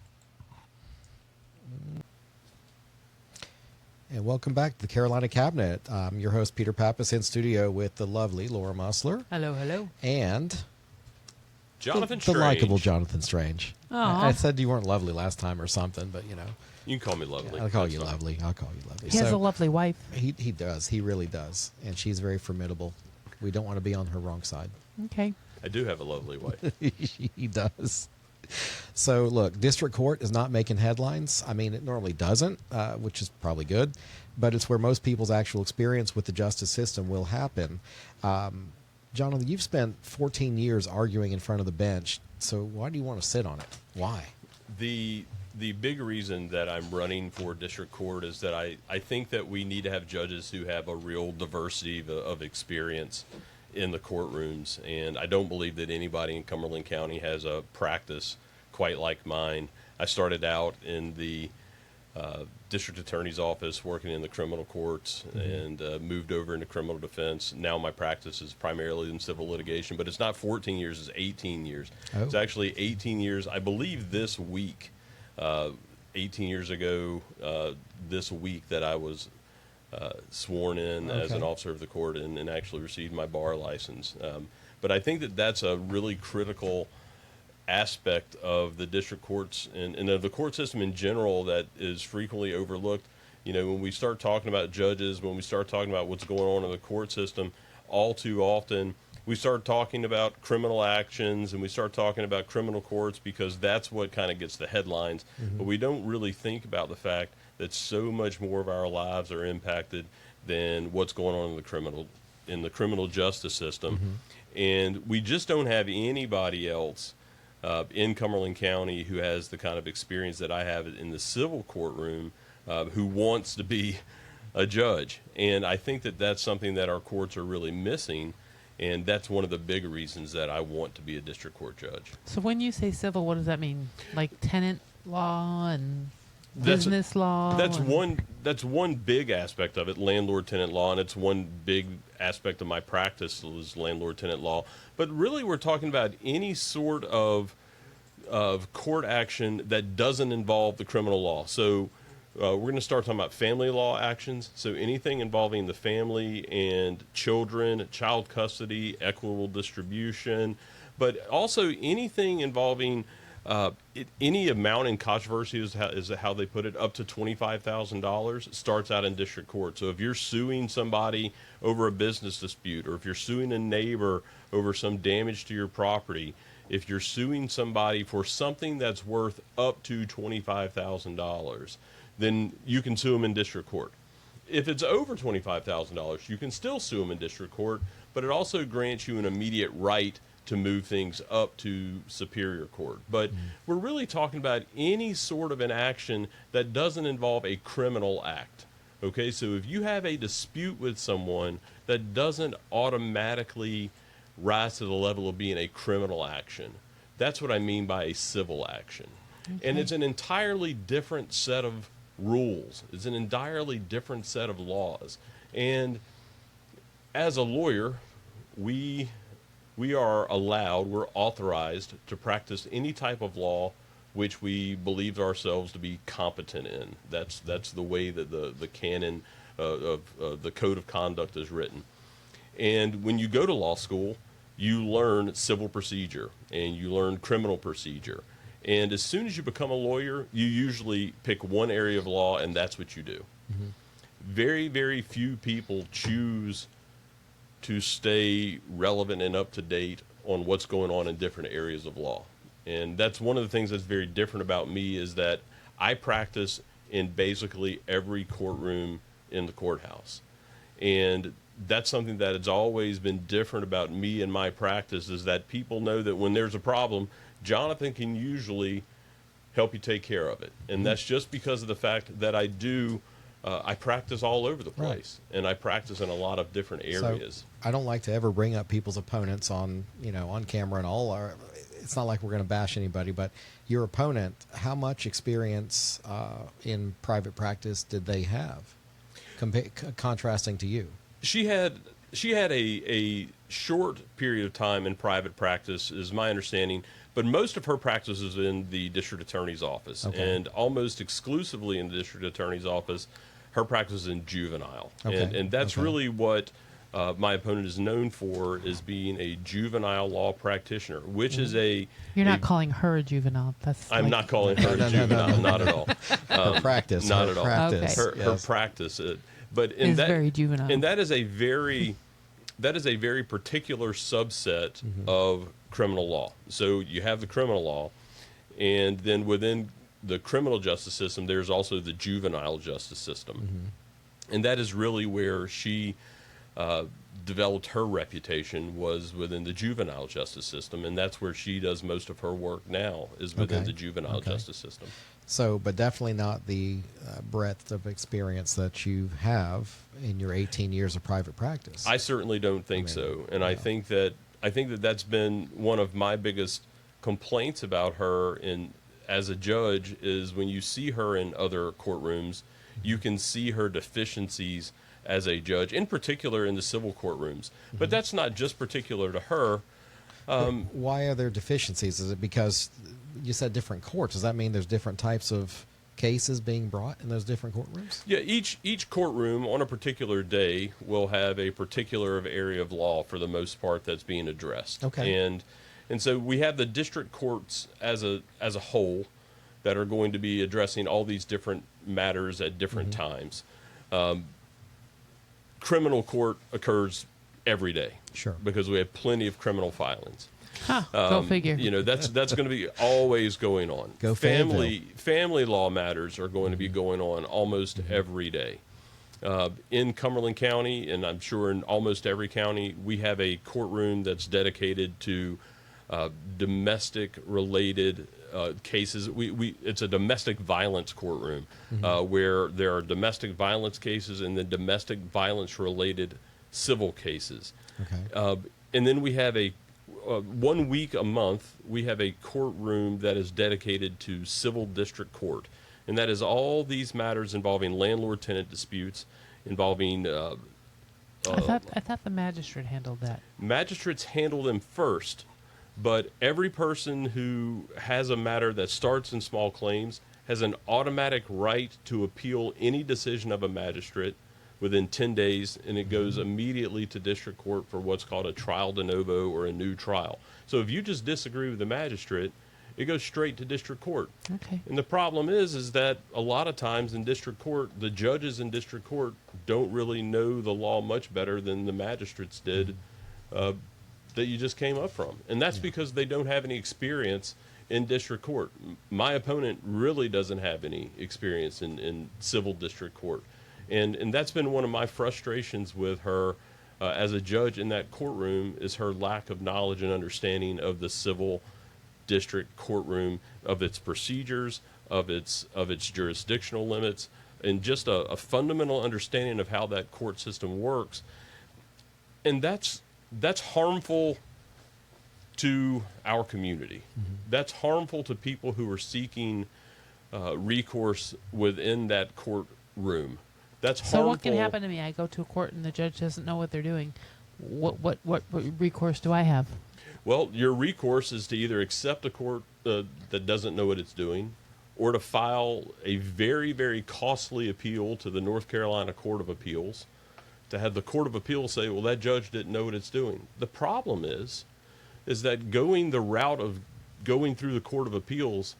And welcome back to the Carolina Cabinet. I'm your host, Peter Pappas, in studio with the lovely Laura Mussler Hello, hello. and Jonathan the Strange. likable Jonathan Strange. Aw. I said you weren't lovely last time or something, but you know, You can call me lovely. I'll call That's you fine. lovely. I'll call you lovely. He has a lovely wife. he does. He really does, and she's very formidable. We don't want to be on her wrong side. Okay. I do have a lovely wife. He does. So look, district court is not making headlines. I mean, it normally doesn't, which is probably good, but it's where most people's actual experience with the justice system will happen. Jonathan, you've spent 14 years arguing in front of the bench. So why do you want to sit on it? Why? The big reason that I'm running for district court is that I think that we need to have judges who have a real diversity of experience in the courtrooms, and I don't believe that anybody in Cumberland County has a practice quite like mine. I started out in the district attorney's office working in the criminal courts and moved over into criminal defense. Now my practice is primarily in civil litigation, but it's not 14 years, it's 18 years. Oh. It's actually 18 years, I believe this week, 18 years ago this week that I was sworn in as an officer of the court and actually received my bar license. But I think that that's a really critical aspect of the district courts and of the court system in general that is frequently overlooked. You know, when we start talking about judges, when we start talking about what's going on in the court system, all too often we start talking about criminal actions and we start talking about criminal courts because that's what kind of gets the headlines. But we don't really think about the fact that so much more of our lives are impacted than what's going on in the criminal justice system. And we just don't have anybody else in Cumberland County who has the kind of experience that I have in the civil courtroom who wants to be a judge. And I think that that's something that our courts are really missing, and that's one of the big reasons that I want to be a district court judge. So when you say civil, what does that mean? Like tenant law and business law? That's one big aspect of it, landlord-tenant law, and it's one big aspect of my practice is landlord-tenant law. But really we're talking about any sort of court action that doesn't involve the criminal law. So we're going to start talking about family law actions. So anything involving the family and children, child custody, equitable distribution, but also anything involving any amount in controversy is how they put it, up to $25,000 starts out in district court. So if you're suing somebody over a business dispute, or if you're suing a neighbor over some damage to your property, if you're suing somebody for something that's worth up to $25,000, then you can sue them in district court. If it's over $25,000, you can still sue them in district court, but it also grants you an immediate right to move things up to superior court. But we're really talking about any sort of an action that doesn't involve a criminal act. Okay, so if you have a dispute with someone that doesn't automatically rise to the level of being a criminal action, that's what I mean by a civil action. Okay. And it's an entirely different set of rules. It's an entirely different set of laws. And as a lawyer, we are allowed, we're authorized to practice any type of law which we believe ourselves to be competent in. That's the way that the canon of the code of conduct is written. And when you go to law school, you learn civil procedure and you learn criminal procedure. And as soon as you become a lawyer, you usually pick one area of law and that's what you do. Very, very few people choose to stay relevant and up to date on what's going on in different areas of law. And that's one of the things that's very different about me is that I practice in basically every courtroom in the courthouse. And that's something that has always been different about me and my practice is that people know that when there's a problem, Jonathan can usually help you take care of it. And that's just because of the fact that I practice all over the place, and I practice in a lot of different areas. So I don't like to ever bring up people's opponents on camera and all. It's not like we're going to bash anybody, but your opponent, how much experience in private practice did they have, contrasting to you? She had a short period of time in private practice, is my understanding. But most of her practice is in the district attorney's office, and almost exclusively in the district attorney's office, her practice is in juvenile. And that's really what my opponent is known for, is being a juvenile law practitioner, which is a... You're not calling her a juvenile. I'm not calling her a juvenile, not at all. Her practice. Not at all. Practice, her practice. But is very juvenile. And that is a very particular subset of criminal law. So you have the criminal law, and then within the criminal justice system, there's also the juvenile justice system. And that is really where she developed her reputation, was within the juvenile justice system, and that's where she does most of her work now, is within the juvenile justice system. So, but definitely not the breadth of experience that you have in your 18 years of private practice. I certainly don't think so, and I think that that's been one of my biggest complaints about her as a judge is when you see her in other courtrooms, you can see her deficiencies as a judge, in particular in the civil courtrooms. But that's not just particular to her. Why are there deficiencies? Is it because you said different courts? Does that mean there's different types of cases being brought in those different courtrooms? Yeah, each courtroom on a particular day will have a particular area of law for the most part that's being addressed. Okay. And so we have the district courts as a whole that are going to be addressing all these different matters at different times. Criminal court occurs every day. Sure. Because we have plenty of criminal filings. Go figure. You know, that's going to be always going on. Go family law matters are going to be going on almost every day. In Cumberland County, and I'm sure in almost every county, we have a courtroom that's dedicated to domestic-related cases. It's a domestic violence courtroom where there are domestic violence cases and then domestic violence-related civil cases. Okay. And then we have 1 week a month, we have a courtroom that is dedicated to civil district court. And that is all these matters involving landlord-tenant disputes, involving... I thought the magistrate handled that. Magistrates handle them first, but every person who has a matter that starts in small claims has an automatic right to appeal any decision of a magistrate within 10 days, and it goes immediately to district court for what's called a trial de novo or a new trial. So if you just disagree with the magistrate, it goes straight to district court. Okay. And the problem is that a lot of times in district court, the judges in district court don't really know the law much better than the magistrates did that you just came up from. And that's because they don't have any experience in district court. My opponent really doesn't have any experience in civil district court. And that's been one of my frustrations with her as a judge in that courtroom is her lack of knowledge and understanding of the civil district courtroom, of its procedures, of its jurisdictional limits, and just a fundamental understanding of how that court system works. And that's harmful to our community. That's harmful to people who are seeking recourse within that courtroom. That's harmful. So what can happen to me? I go to a court and the judge doesn't know what they're doing. What recourse do I have? Well, your recourse is to either accept a court that doesn't know what it's doing, or to file a very, very costly appeal to the North Carolina Court of Appeals, to have the Court of Appeals say, well, that judge didn't know what it's doing. The problem is that going the route of going through the Court of Appeals,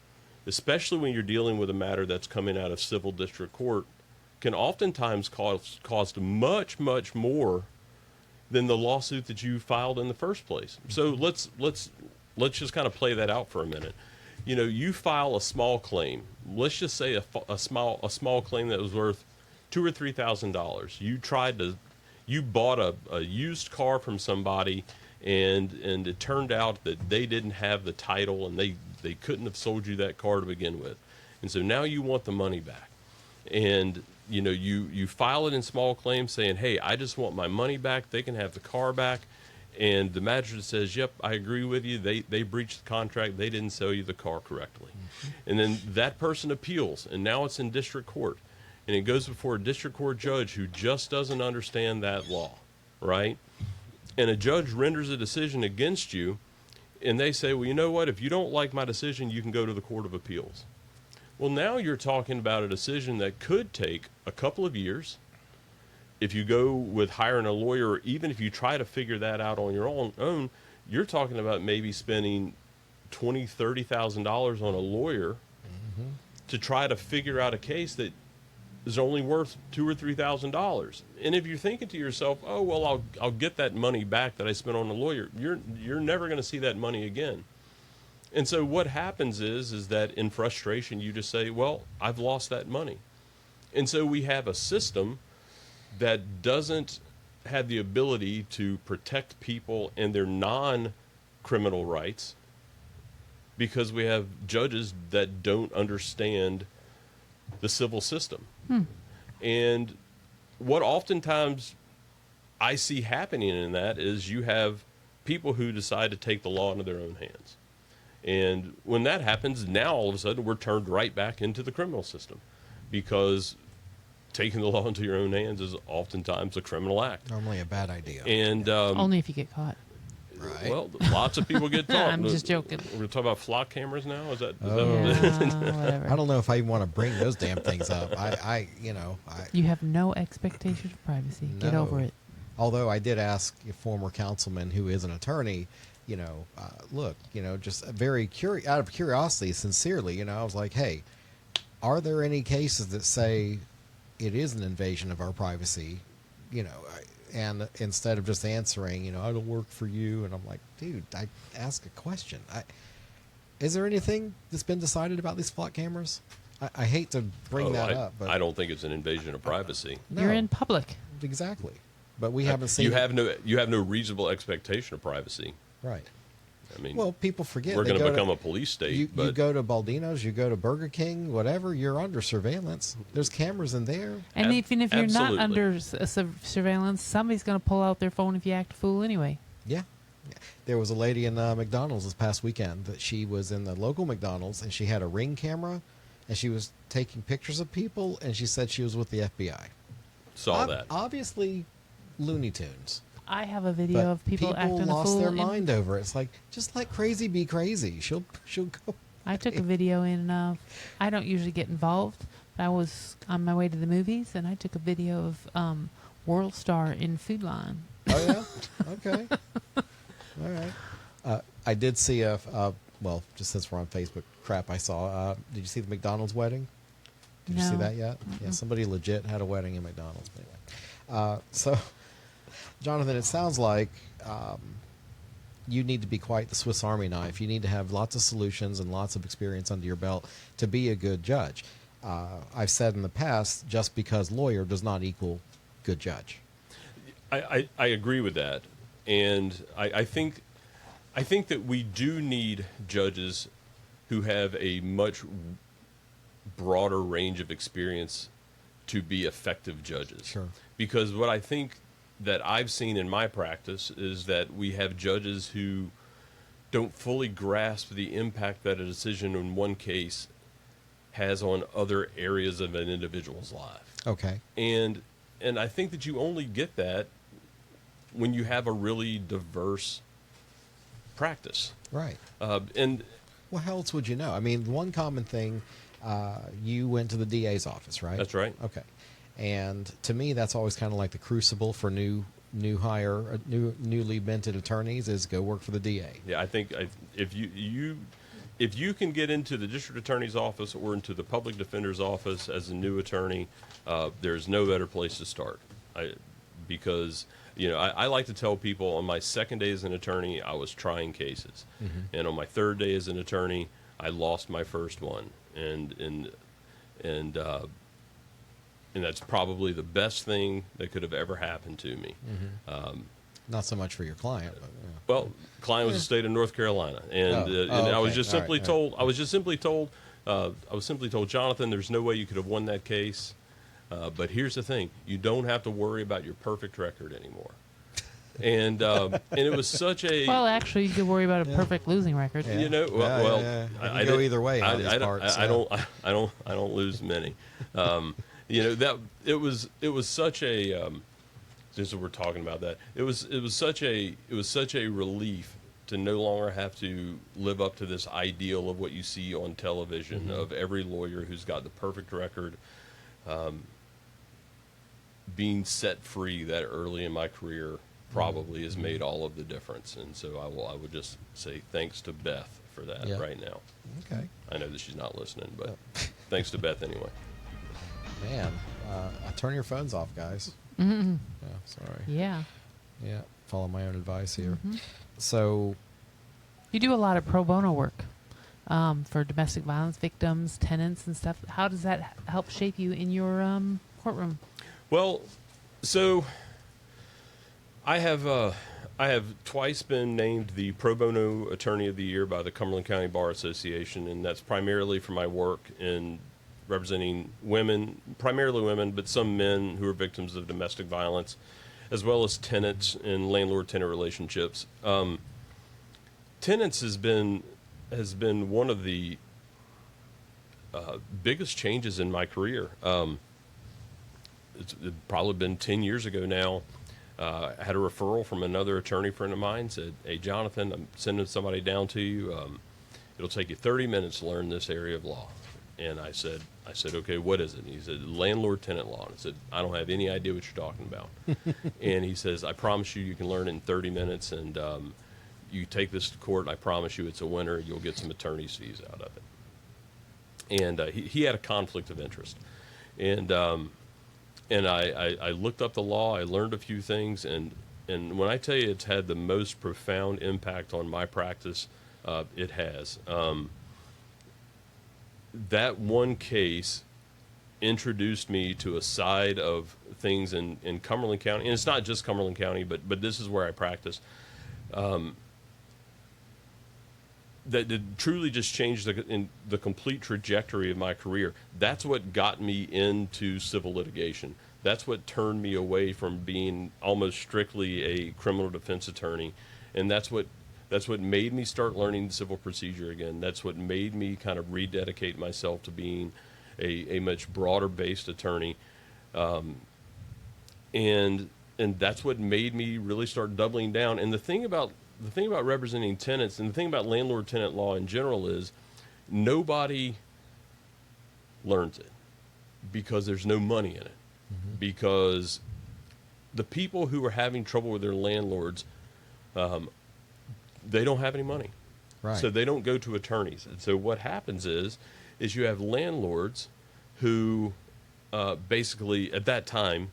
especially when you're dealing with a matter that's coming out of civil district court, can oftentimes cost much, much more than the lawsuit that you filed in the first place. So let's just kind of play that out for a minute. You know, you file a small claim. Let's just say a small claim that was worth $2,000 or $3,000. You bought a used car from somebody, and it turned out that they didn't have the title, and they couldn't have sold you that car to begin with, and so now you want the money back, and you know, you file it in small claims saying, hey, I just want my money back. They can have the car back. And the magistrate says, yep, I agree with you. They breached the contract. They didn't sell you the car correctly. And then that person appeals, and now it's in district court. And it goes before a district court judge who just doesn't understand that law, right? And a judge renders a decision against you, and they say, well, you know what? If you don't like my decision, you can go to the Court of Appeals. Well, now you're talking about a decision that could take a couple of years. If you go with hiring a lawyer, or even if you try to figure that out on your own, you're talking about maybe spending $20,000, $30,000 on a lawyer to try to figure out a case that is only worth $2,000 or $3,000. And if you're thinking to yourself, oh well, I'll get that money back that I spent on a lawyer, you're never going to see that money again. And so what happens is that in frustration, you just say, well, I've lost that money. And so we have a system that doesn't have the ability to protect people and their non-criminal rights because we have judges that don't understand the civil system. And what oftentimes I see happening in that is you have people who decide to take the law into their own hands. And when that happens, now all of a sudden we're turned right back into the criminal system, because taking the law into your own hands is oftentimes a criminal act. Normally a bad idea. And Only if you get caught. Right. well, lots of people get caught. I'm just joking. We're going to talk about flock cameras now. Is that? Yeah, whatever. I don't know if I even want to bring those damn things up. You have no expectation of privacy. Get No. over it. Although I did ask a former councilman who is an attorney, look, just out of curiosity, sincerely, I was like, hey, are there any cases that say it is an invasion of our privacy? And instead of just answering, I don't work for you, and I'm like, dude, I ask a question. Is there anything that's been decided about these flock cameras? I hate to bring that up, but I don't think it's an invasion of privacy. no, You're in public. exactly. But we haven't seen. You have no reasonable expectation of privacy. Right. I mean, Well, people forget. we're They going to go become a police state. You but go to Baldino's, you go to Burger King, whatever, you're under surveillance. There's cameras in there. And even if you're not absolutely. under surveillance, somebody's going to pull out their phone if you act a fool anyway. Yeah. There was a lady in McDonald's this past weekend that she was in the local McDonald's, and she had a Ring camera, and she was taking pictures of people, and she said she was with the FBI. saw that. Obviously, Looney Tunes. I have a video But of people acting a lost fool. their mind over it. It's like, just let crazy be crazy. She'll go. I took a video in. I don't usually get involved, but I was on my way to the movies, and I took a video of World Star in Food Line. Oh yeah. Okay. All right. I did see well, just since we're on Facebook, crap. I saw. Did you see the McDonald's wedding? Did you see No. that yet? Yeah, somebody legit had a wedding in McDonald's. Anyway, so, Jonathan, it sounds like you need to be quite the Swiss Army knife. You need to have lots of solutions and lots of experience under your belt to be a good judge. I've said in the past, just because lawyer does not equal good judge. I agree with that, and I think that we do need judges who have a much broader range of experience to be effective judges. Sure. Because what I think that I've seen in my practice is that we have judges who don't fully grasp the impact that a decision in one case has on other areas of an individual's life. Okay. And I think that you only get that when you have a really diverse practice. Right. And Well, how else would you know? I mean, one common thing, you went to the DA's office, right? That's right. Okay. And to me, that's always kind of like the crucible for newly minted attorneys is go work for the DA. yeah, I think if you can get into the district attorney's office or into the public defender's office as a new attorney, there's no better place to start. Because I like to tell people on my second day as an attorney, I was trying cases, and on my third day as an attorney, I lost my first one, and that's probably the best thing that could have ever happened to me. Not so much for your client, but Well, client was the state of North Carolina, and I was okay. just All simply right. told. I was simply told, Jonathan, there's no way you could have won that case. But here's the thing: you don't have to worry about your perfect record anymore. And it was such a Well, actually, you could worry about a perfect losing record. Yeah. you know well yeah. It can I go didn't- either way on these I parts, don't lose many. That it was such a since we're talking about that, it was such a relief to no longer have to live up to this ideal of what you see on television of every lawyer who's got the perfect record being set free that early in my career probably has made all of the difference. And so I would just say thanks to Beth for that Yeah. right now. okay. I know that she's not listening, but thanks to Beth anyway. Man, turn your phones off, guys. Mm-hmm. Yeah, sorry. Yeah. Yeah, follow my own advice here. So, You do a lot of pro bono work for domestic violence victims, tenants, and stuff. How does that help shape you in your courtroom? Well, so I have twice been named the pro bono attorney of the year by the Cumberland County Bar Association, and that's primarily for my work in representing women, primarily women, but some men who are victims of domestic violence, as well as tenants and landlord-tenant relationships. Tenants has been has been one of the biggest changes in my career. It's probably been 10 years ago now. I had a referral from another attorney friend of mine, said, "Hey, Jonathan, I'm sending somebody down to you. It'll take you 30 minutes to learn this area of law." And I said, "Okay, what is it?" And he said, "Landlord-tenant law." And I said, "I don't have any idea what you're talking about." And he says, "I promise you can learn it in 30 minutes, and you take this to court, and I promise you it's a winner. You'll get some attorney's fees out of it." And he had a conflict of interest. And I looked up the law, I learned a few things, and when I tell you it's had the most profound impact on my practice, it has. That one case introduced me to a side of things in Cumberland County, and it's not just Cumberland County, but this is where I practice, that did truly just change the complete trajectory of my career. That's what got me into civil litigation. That's what turned me away from being almost strictly a criminal defense attorney, and that's what made me start learning civil procedure again. That's what made me kind of rededicate myself to being a much broader based attorney, and that's what made me really start doubling down. And the thing about representing tenants, and the thing about landlord-tenant law in general, is nobody learns it because there's no money in it. Mm-hmm. Because the people who are having trouble with their landlords, they don't have any money. Right. So they don't go to attorneys. And so what happens is you have landlords who basically, at that time,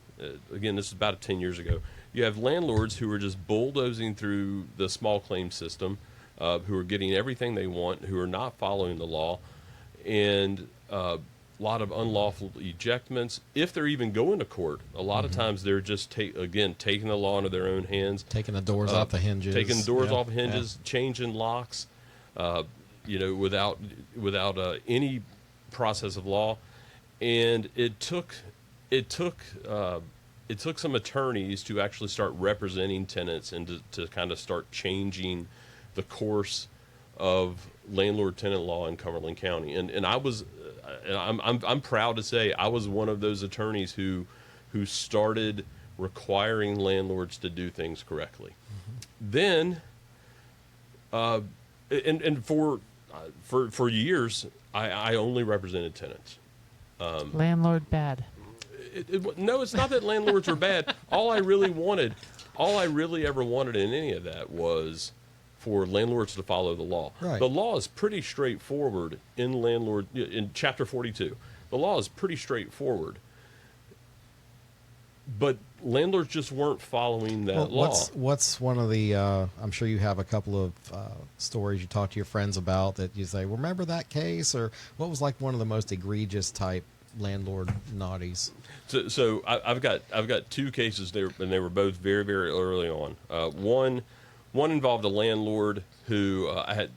again, this is about 10 years ago, you have landlords who are just bulldozing through the small claim system, who are getting everything they want, who are not following the law, and a lot of unlawful ejectments. If they're even going to court, a lot of times they're just taking the law into their own hands, taking the doors off the hinges, off the hinges, changing locks, without any process of law. And it took some attorneys to actually start representing tenants and to kind of start changing the course of landlord-tenant law in Cumberland County. And I'm proud to say I was one of those attorneys who started requiring landlords to do things correctly. Mm-hmm. Then, for years, I only represented tenants. Landlord bad. No, it's not that landlords are bad. All I really ever wanted in any of that was for landlords to follow the law. Right. The law is pretty straightforward in Chapter 42. The law is pretty straightforward, but landlords just weren't following that law. What's one of the? I'm sure you have a couple of stories you talk to your friends about that you say, remember that case, or what was like one of the most egregious type landlord naughties? So I've got two cases there, and they were both very, very early on. One involved a landlord who I had.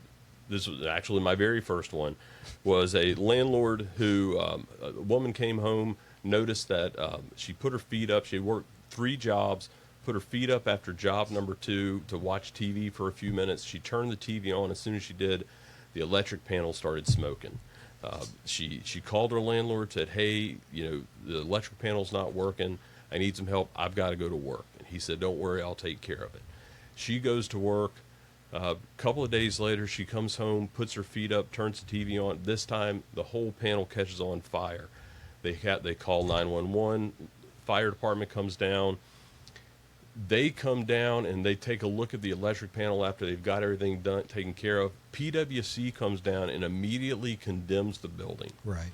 This was actually my very first one. Was a landlord who a woman came home, noticed that she put her feet up. She had worked 3 jobs, put her feet up after job number 2 to watch TV for a few minutes. She turned the TV on. As soon as she did, the electric panel started smoking. She called her landlord, said, "Hey, the electric panel's not working. I need some help. I've got to go to work." And he said, "Don't worry, I'll take care of it." She goes to work. A couple of days later, she comes home, puts her feet up, turns the TV on. This time, the whole panel catches on fire. They call 911. Fire department comes down. They come down and they take a look at the electric panel after they've got everything taken care of. PwC comes down and immediately condemns the building. Right.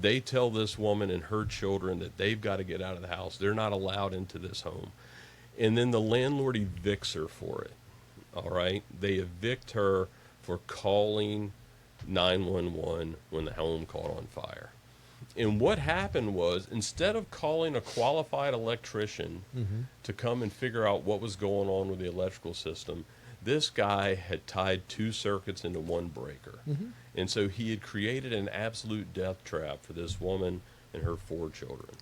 They tell this woman and her children that they've got to get out of the house. They're not allowed into this home. And then the landlord evicts her for it. All right? They evict her for calling 911 when the home caught on fire. And what happened was, instead of calling a qualified electrician to come and figure out what was going on with the electrical system, this guy had tied 2 circuits into one breaker. And so he had created an absolute death trap for this woman and her 4 children.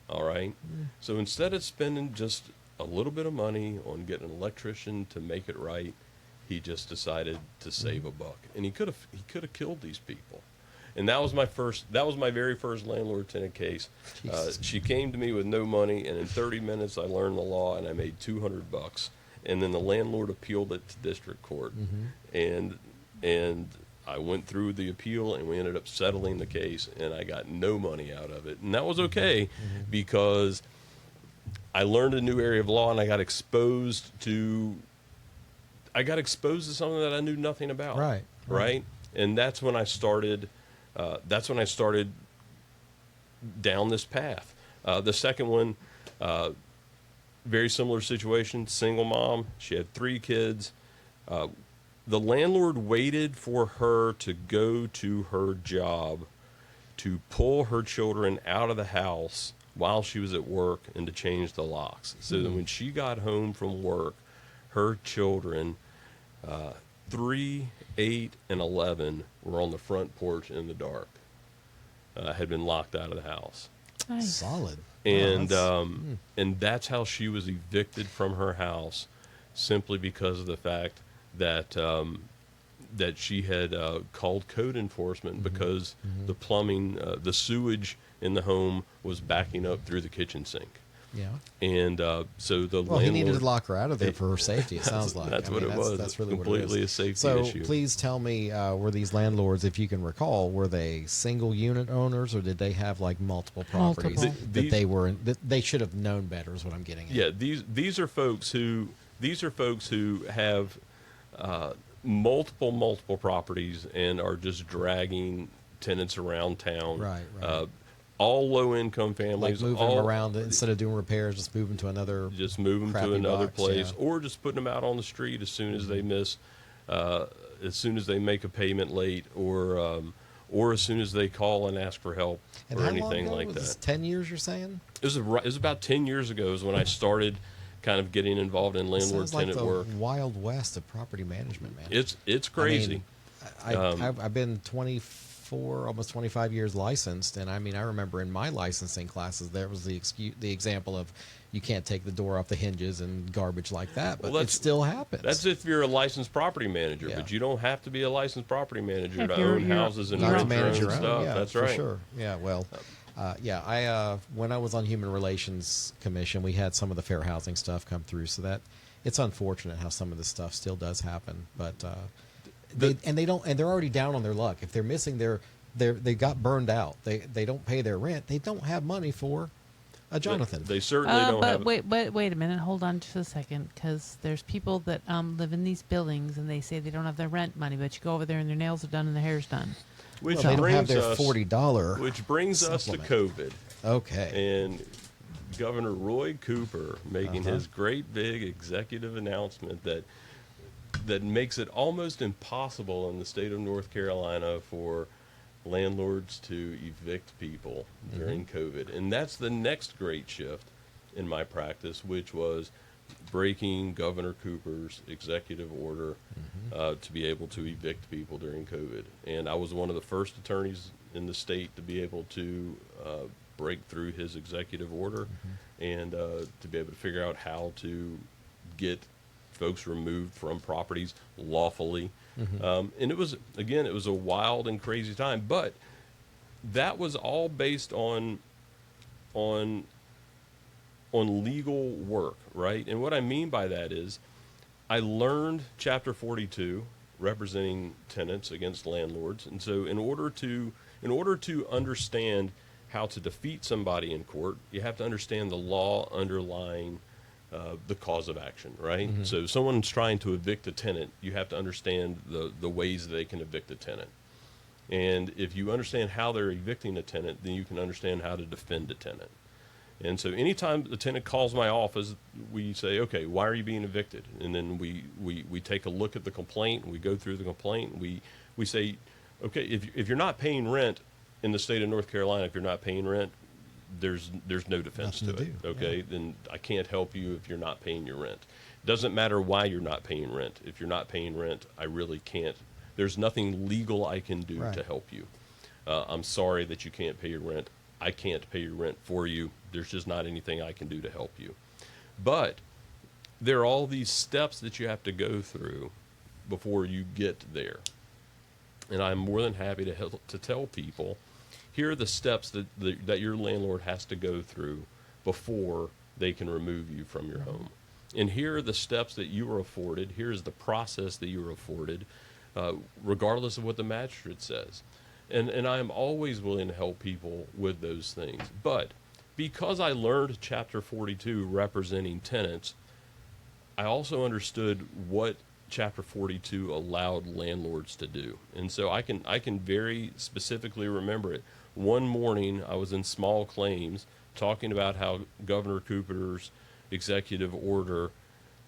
All right? So instead of spending just a little bit of money on getting an electrician to make it right, He just decided to save a buck, and he could have killed these people. And that was my very first landlord-tenant case. She came to me with no money, and in 30 minutes I learned the law, and I made $200. And then the landlord appealed it to district court, and I went through the appeal, and we ended up settling the case, and I got no money out of it, and that was okay because I learned a new area of law, and I got exposed to something that I knew nothing about. Right. And that's when I started. Down this path. The second one, very similar situation, single mom. She had 3 kids. The landlord waited for her to go to her job to pull her children out of the house while she was at work and to change the locks. So that when she got home from work, her children, 3, 8, and 11, were on the front porch in the dark. Had been locked out of the house. Nice. Solid. And and that's how she was evicted from her house, simply because of the fact that that she had called code enforcement because the plumbing, the sewage in the home was backing up through the kitchen sink. Yeah. And so the Well, landlord, he needed to lock her out of there for her safety, it sounds like. That's what it was. That's really completely what it is. a safety so issue. Please tell me, were these landlords, if you can recall, were they single unit owners, or did they have like multiple properties Multiple. that they should have known better is what I'm getting at. Yeah, these are folks who have multiple properties and are just dragging tenants around town. Right. All low income families. Like moving them around instead of doing repairs, just move them to another. Just move them to crappy another box, place, yeah. or just putting them out on the street as soon as they miss, as soon as they make a payment late, or as soon as they call and ask for help And or how anything long ago? like Was that. this 10 years, you're saying? It was about 10 years ago is when I started kind of getting involved in landlord Sounds like tenant the work. Wild West of property management, man. It's crazy. I've been 24, almost 25 years licensed, and I mean, I remember in my licensing classes there was the example of you can't take the door off the hinges and garbage like that, but Well, it still happens. That's if you're a licensed property manager, Yeah. but you don't have to be a licensed property manager If to you're- own houses and Not to rent your manage own your own, stuff. yeah, That's for right. sure. Yeah, well, I when I was on Human Relations Commission, we had some of the fair housing stuff come through, so that it's unfortunate how some of this stuff still does happen, but they're already down on their luck. If they're missing they got burned out. They don't pay their rent. They don't have money for a Jonathan. They certainly don't but have. wait a minute. Hold on just a second, because there's people that live in these buildings and they say they don't have their rent money, but you go over there and their nails are done and their hair's done. Which Well, they don't have brings their us $40. Which brings us to supplement. COVID Okay. and Governor Roy Cooper making his great big executive announcement that makes it almost impossible in the state of North Carolina for landlords to evict people during COVID. And that's the next great shift in my practice, which was breaking Governor Cooper's executive order to be able to evict people during COVID. And I was one of the first attorneys in the state to be able to break through his executive order and to be able to figure out how to get folks removed from properties lawfully. And it was a wild and crazy time, but that was all based on legal work, right? And what I mean by that is I learned Chapter 42, representing tenants against landlords. And so in order to understand how to defeat somebody in court, you have to understand the law underlying the cause of action, right? So if someone's trying to evict a tenant, you have to understand the ways they can evict a tenant. And if you understand how they're evicting a tenant, then you can understand how to defend a tenant. And so anytime the tenant calls my office, we say, okay, why are you being evicted? And then we take a look at the complaint, and we go through the complaint, and we say, okay, if you're not paying rent in the state of North Carolina, if you're not paying rent, there's no defense to Nothing it. to do, Okay, yeah. Then I can't help you if you're not paying your rent. Doesn't matter why you're not paying rent. If you're not paying rent, I really can't. There's nothing legal I can do Right. to help you. I'm sorry that you can't pay your rent. I can't pay your rent for you. There's just not anything I can do to help you. But there are all these steps that you have to go through before you get there. And I'm more than happy to tell people, here are the steps that your landlord has to go through before they can remove you from your home. And here are the steps that you are afforded. Here's the process that you are afforded, regardless of what the magistrate says. And I am always willing to help people with those things. But because I learned Chapter 42 representing tenants, I also understood what Chapter 42 allowed landlords to do. And so I can very specifically remember it. One morning I was in small claims talking about how Governor Cooper's executive order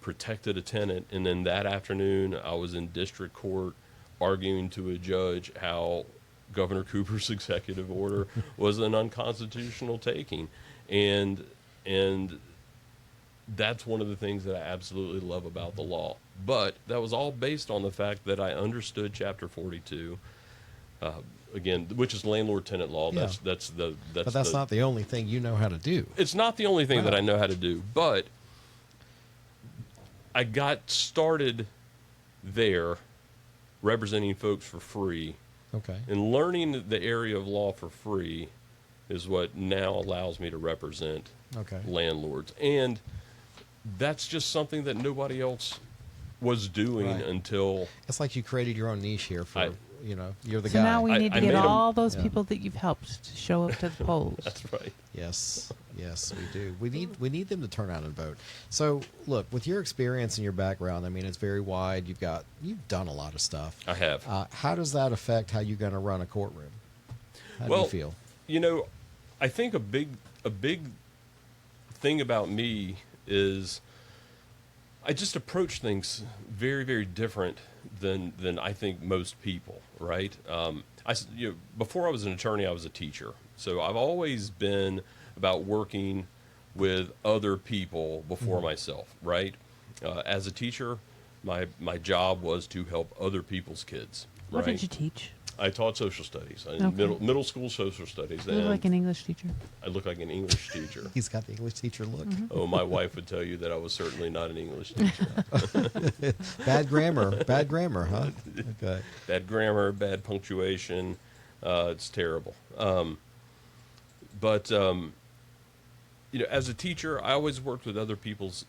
protected a tenant, and then that afternoon I was in district court arguing to a judge how Governor Cooper's executive order was an unconstitutional taking. And that's one of the things that I absolutely love about the law. But that was all based on the fact that I understood Chapter 42, again, which is landlord-tenant law. Yeah. But that's not the only thing you know how to do. It's not the only thing that I know how to do. But I got started there representing folks for free. Okay. And learning the area of law for free is what now allows me to represent landlords. And that's just something that nobody else was doing until... It's like you created your own niche here for, you're the so guy. now we need to get made all those people that you've helped to show up to the polls. That's right. Yes, we do. We need them to turn out and vote. So, look, with your experience and your background, I mean, it's very wide. You've done a lot of stuff. I have. How does that affect how you're going to run a courtroom? How do you feel? I think a big thing about me is I just approach things very, very different than I think most people. Right? Before I was an attorney, I was a teacher. So I've always been about working with other people before myself, right? As a teacher, my job was to help other people's kids. Right? What did you teach? I taught social studies, Okay. middle school social studies. You look like an English teacher. I look like an English teacher. He's got the English teacher look. Oh, my wife would tell you that I was certainly not an English teacher. Bad grammar, huh? Okay. Bad grammar, bad punctuation. It's terrible. But as a teacher, I always worked with other people's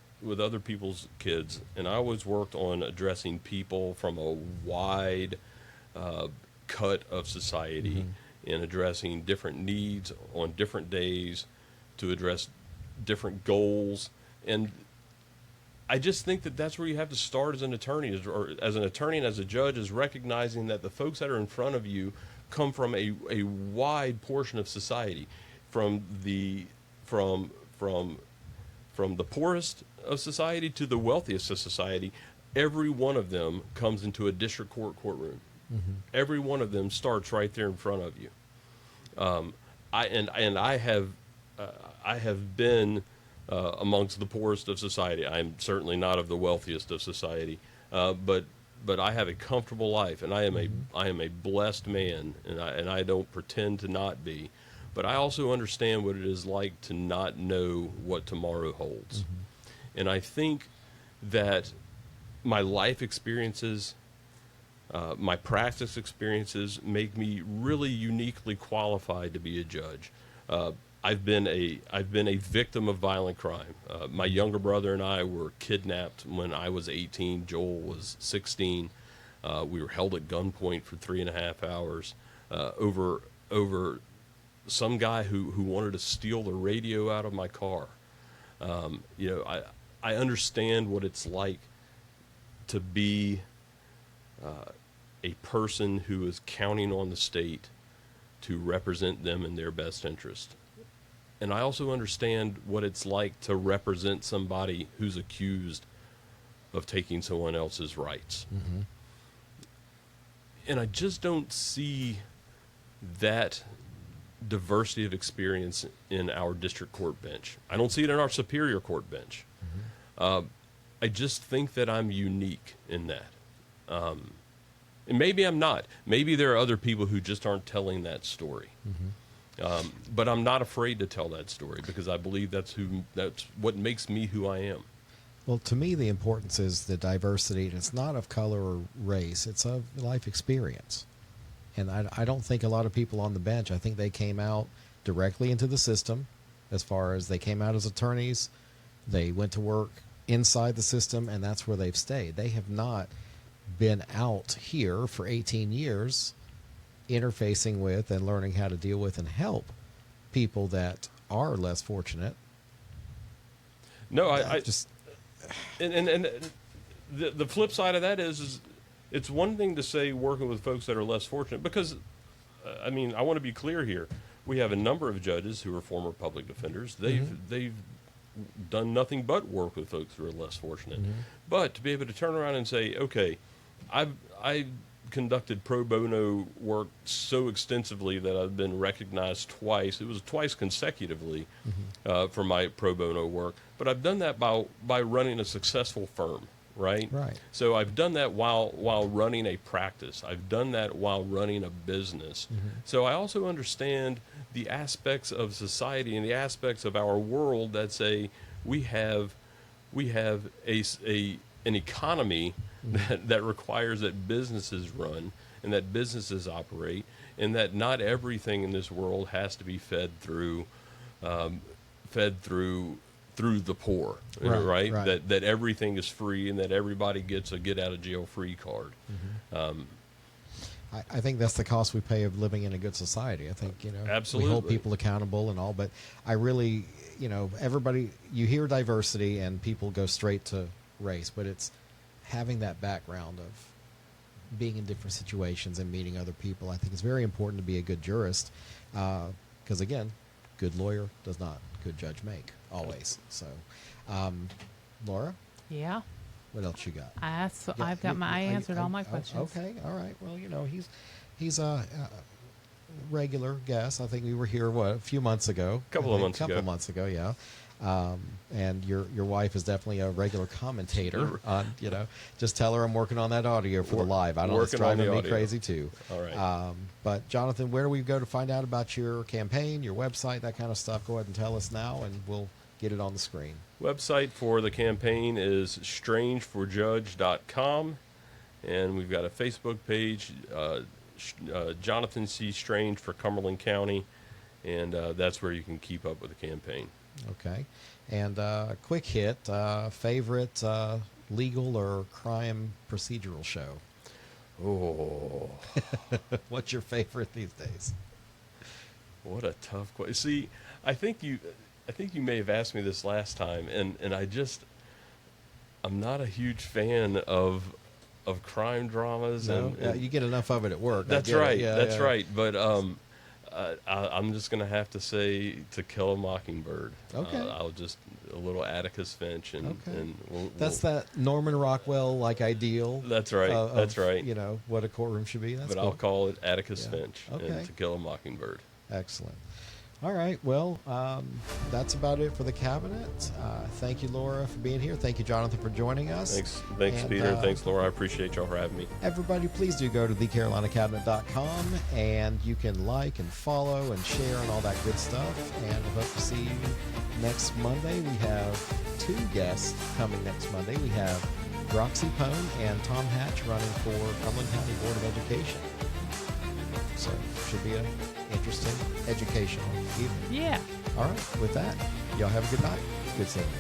kids, and I always worked on addressing people from a wide cut of society and addressing different needs on different days to address different goals. And I just think that that's where you have to start as an attorney, or as an attorney and as a judge, is recognizing that the folks that are in front of you come from a wide portion of society, from the poorest of society to the wealthiest of society. Every one of them comes into a district court courtroom. Every one of them starts right there in front of you. I have been amongst the poorest of society. I'm certainly not of the wealthiest of society, but I have a comfortable life, and I am a blessed man, and I don't pretend to not be. But I also understand what it is like to not know what tomorrow holds. And I think that my life experiences, my practice experiences, make me really uniquely qualified to be a judge. I've been a victim of violent crime. My younger brother and I were kidnapped when I was 18. Joel was 16. We were held at gunpoint for 3.5 hours over some guy who wanted to steal the radio out of my car. I understand what it's like to be a person who is counting on the state to represent them in their best interest. And I also understand what it's like to represent somebody who's accused of taking someone else's rights. And I just don't see that diversity of experience in our district court bench. I don't see it in our superior court bench. I just think that I'm unique in that. And maybe I'm not. Maybe there are other people who just aren't telling that story. But I'm not afraid to tell that story, because I believe that's what makes me who I am. Well, to me, the importance is the diversity, and it's not of color or race. It's of life experience. And I don't think a lot of people on the bench, I think they came out directly into the system as far as they came out as attorneys. They went to work inside the system, and that's where they've stayed. They have not been out here for 18 years interfacing with and learning how to deal with and help people that are less fortunate. No, I just... And the flip side of that is it's one thing to say working with folks that are less fortunate, because I mean, I want to be clear here. We have a number of judges who are former public defenders. They've done nothing but work with folks who are less fortunate. But to be able to turn around and say, okay, I conducted pro bono work so extensively that I've been recognized twice. It was twice consecutively for my pro bono work. But I've done that by running a successful firm, right? Right. So I've done that while running a practice. I've done that while running a business. So I also understand the aspects of society and the aspects of our world that say we have an economy that requires that businesses run and that businesses operate, and that not everything in this world has to be fed through the poor, right? That everything is free and that everybody gets a get out of jail free card. I think that's the cost we pay of living in a good society. I think, Absolutely. we hold people accountable and all, but I really, everybody, you hear diversity and people go straight to race, but it's having that background of being in different situations and meeting other people. I think it's very important to be a good jurist, because again, good lawyer does not good judge make, always. So, Laura? Yeah. What else you got? I answered all my questions. Okay, all right. Well, he's a regular guest. I think we were here a few months ago. A couple of months ago, yeah. And your wife is definitely a regular commentator on. Just tell her I'm working on that audio for the live. I know it's driving me crazy too. All right. But Jonathan, where do we go to find out about your campaign, your website, that kind of stuff? Go ahead and tell us now, and we'll get it on the screen. Website for the campaign is strangeforjudge.com, and we've got a Facebook page, Jonathan C. Strange for Cumberland County, and that's where you can keep up with the campaign. Okay. And quick hit, favorite legal or crime procedural show? Oh. What's your favorite these days? What a tough question. See, I think you may have asked me this last time, and I'm not a huge fan of crime dramas. No? And you get enough of it at work. That's right. That's right. But I'm just going to have to say To Kill a Mockingbird. Okay. I'll just a little Atticus Finch, and that's that Norman Rockwell ideal. That's right. That's right. What a courtroom should be. That's but cool. I'll call it Atticus Finch Okay. and To Kill a Mockingbird. Excellent. All right. Well, that's about it for the cabinet. Thank you, Laura, for being here. Thank you, Jonathan, for joining us. Thanks, Peter, and thanks, Laura. I appreciate y'all for having me. Everybody, please do go to thecarolinacabinet.com, and you can like and follow and share and all that good stuff. And we hope to see you next Monday. We have 2 guests coming next Monday. We have Roxy Pone and Tom Hatch running for Cumberland County Board of Education. So should be an interesting educational evening. Yeah. All right. With that, y'all have a good night. Good seeing you.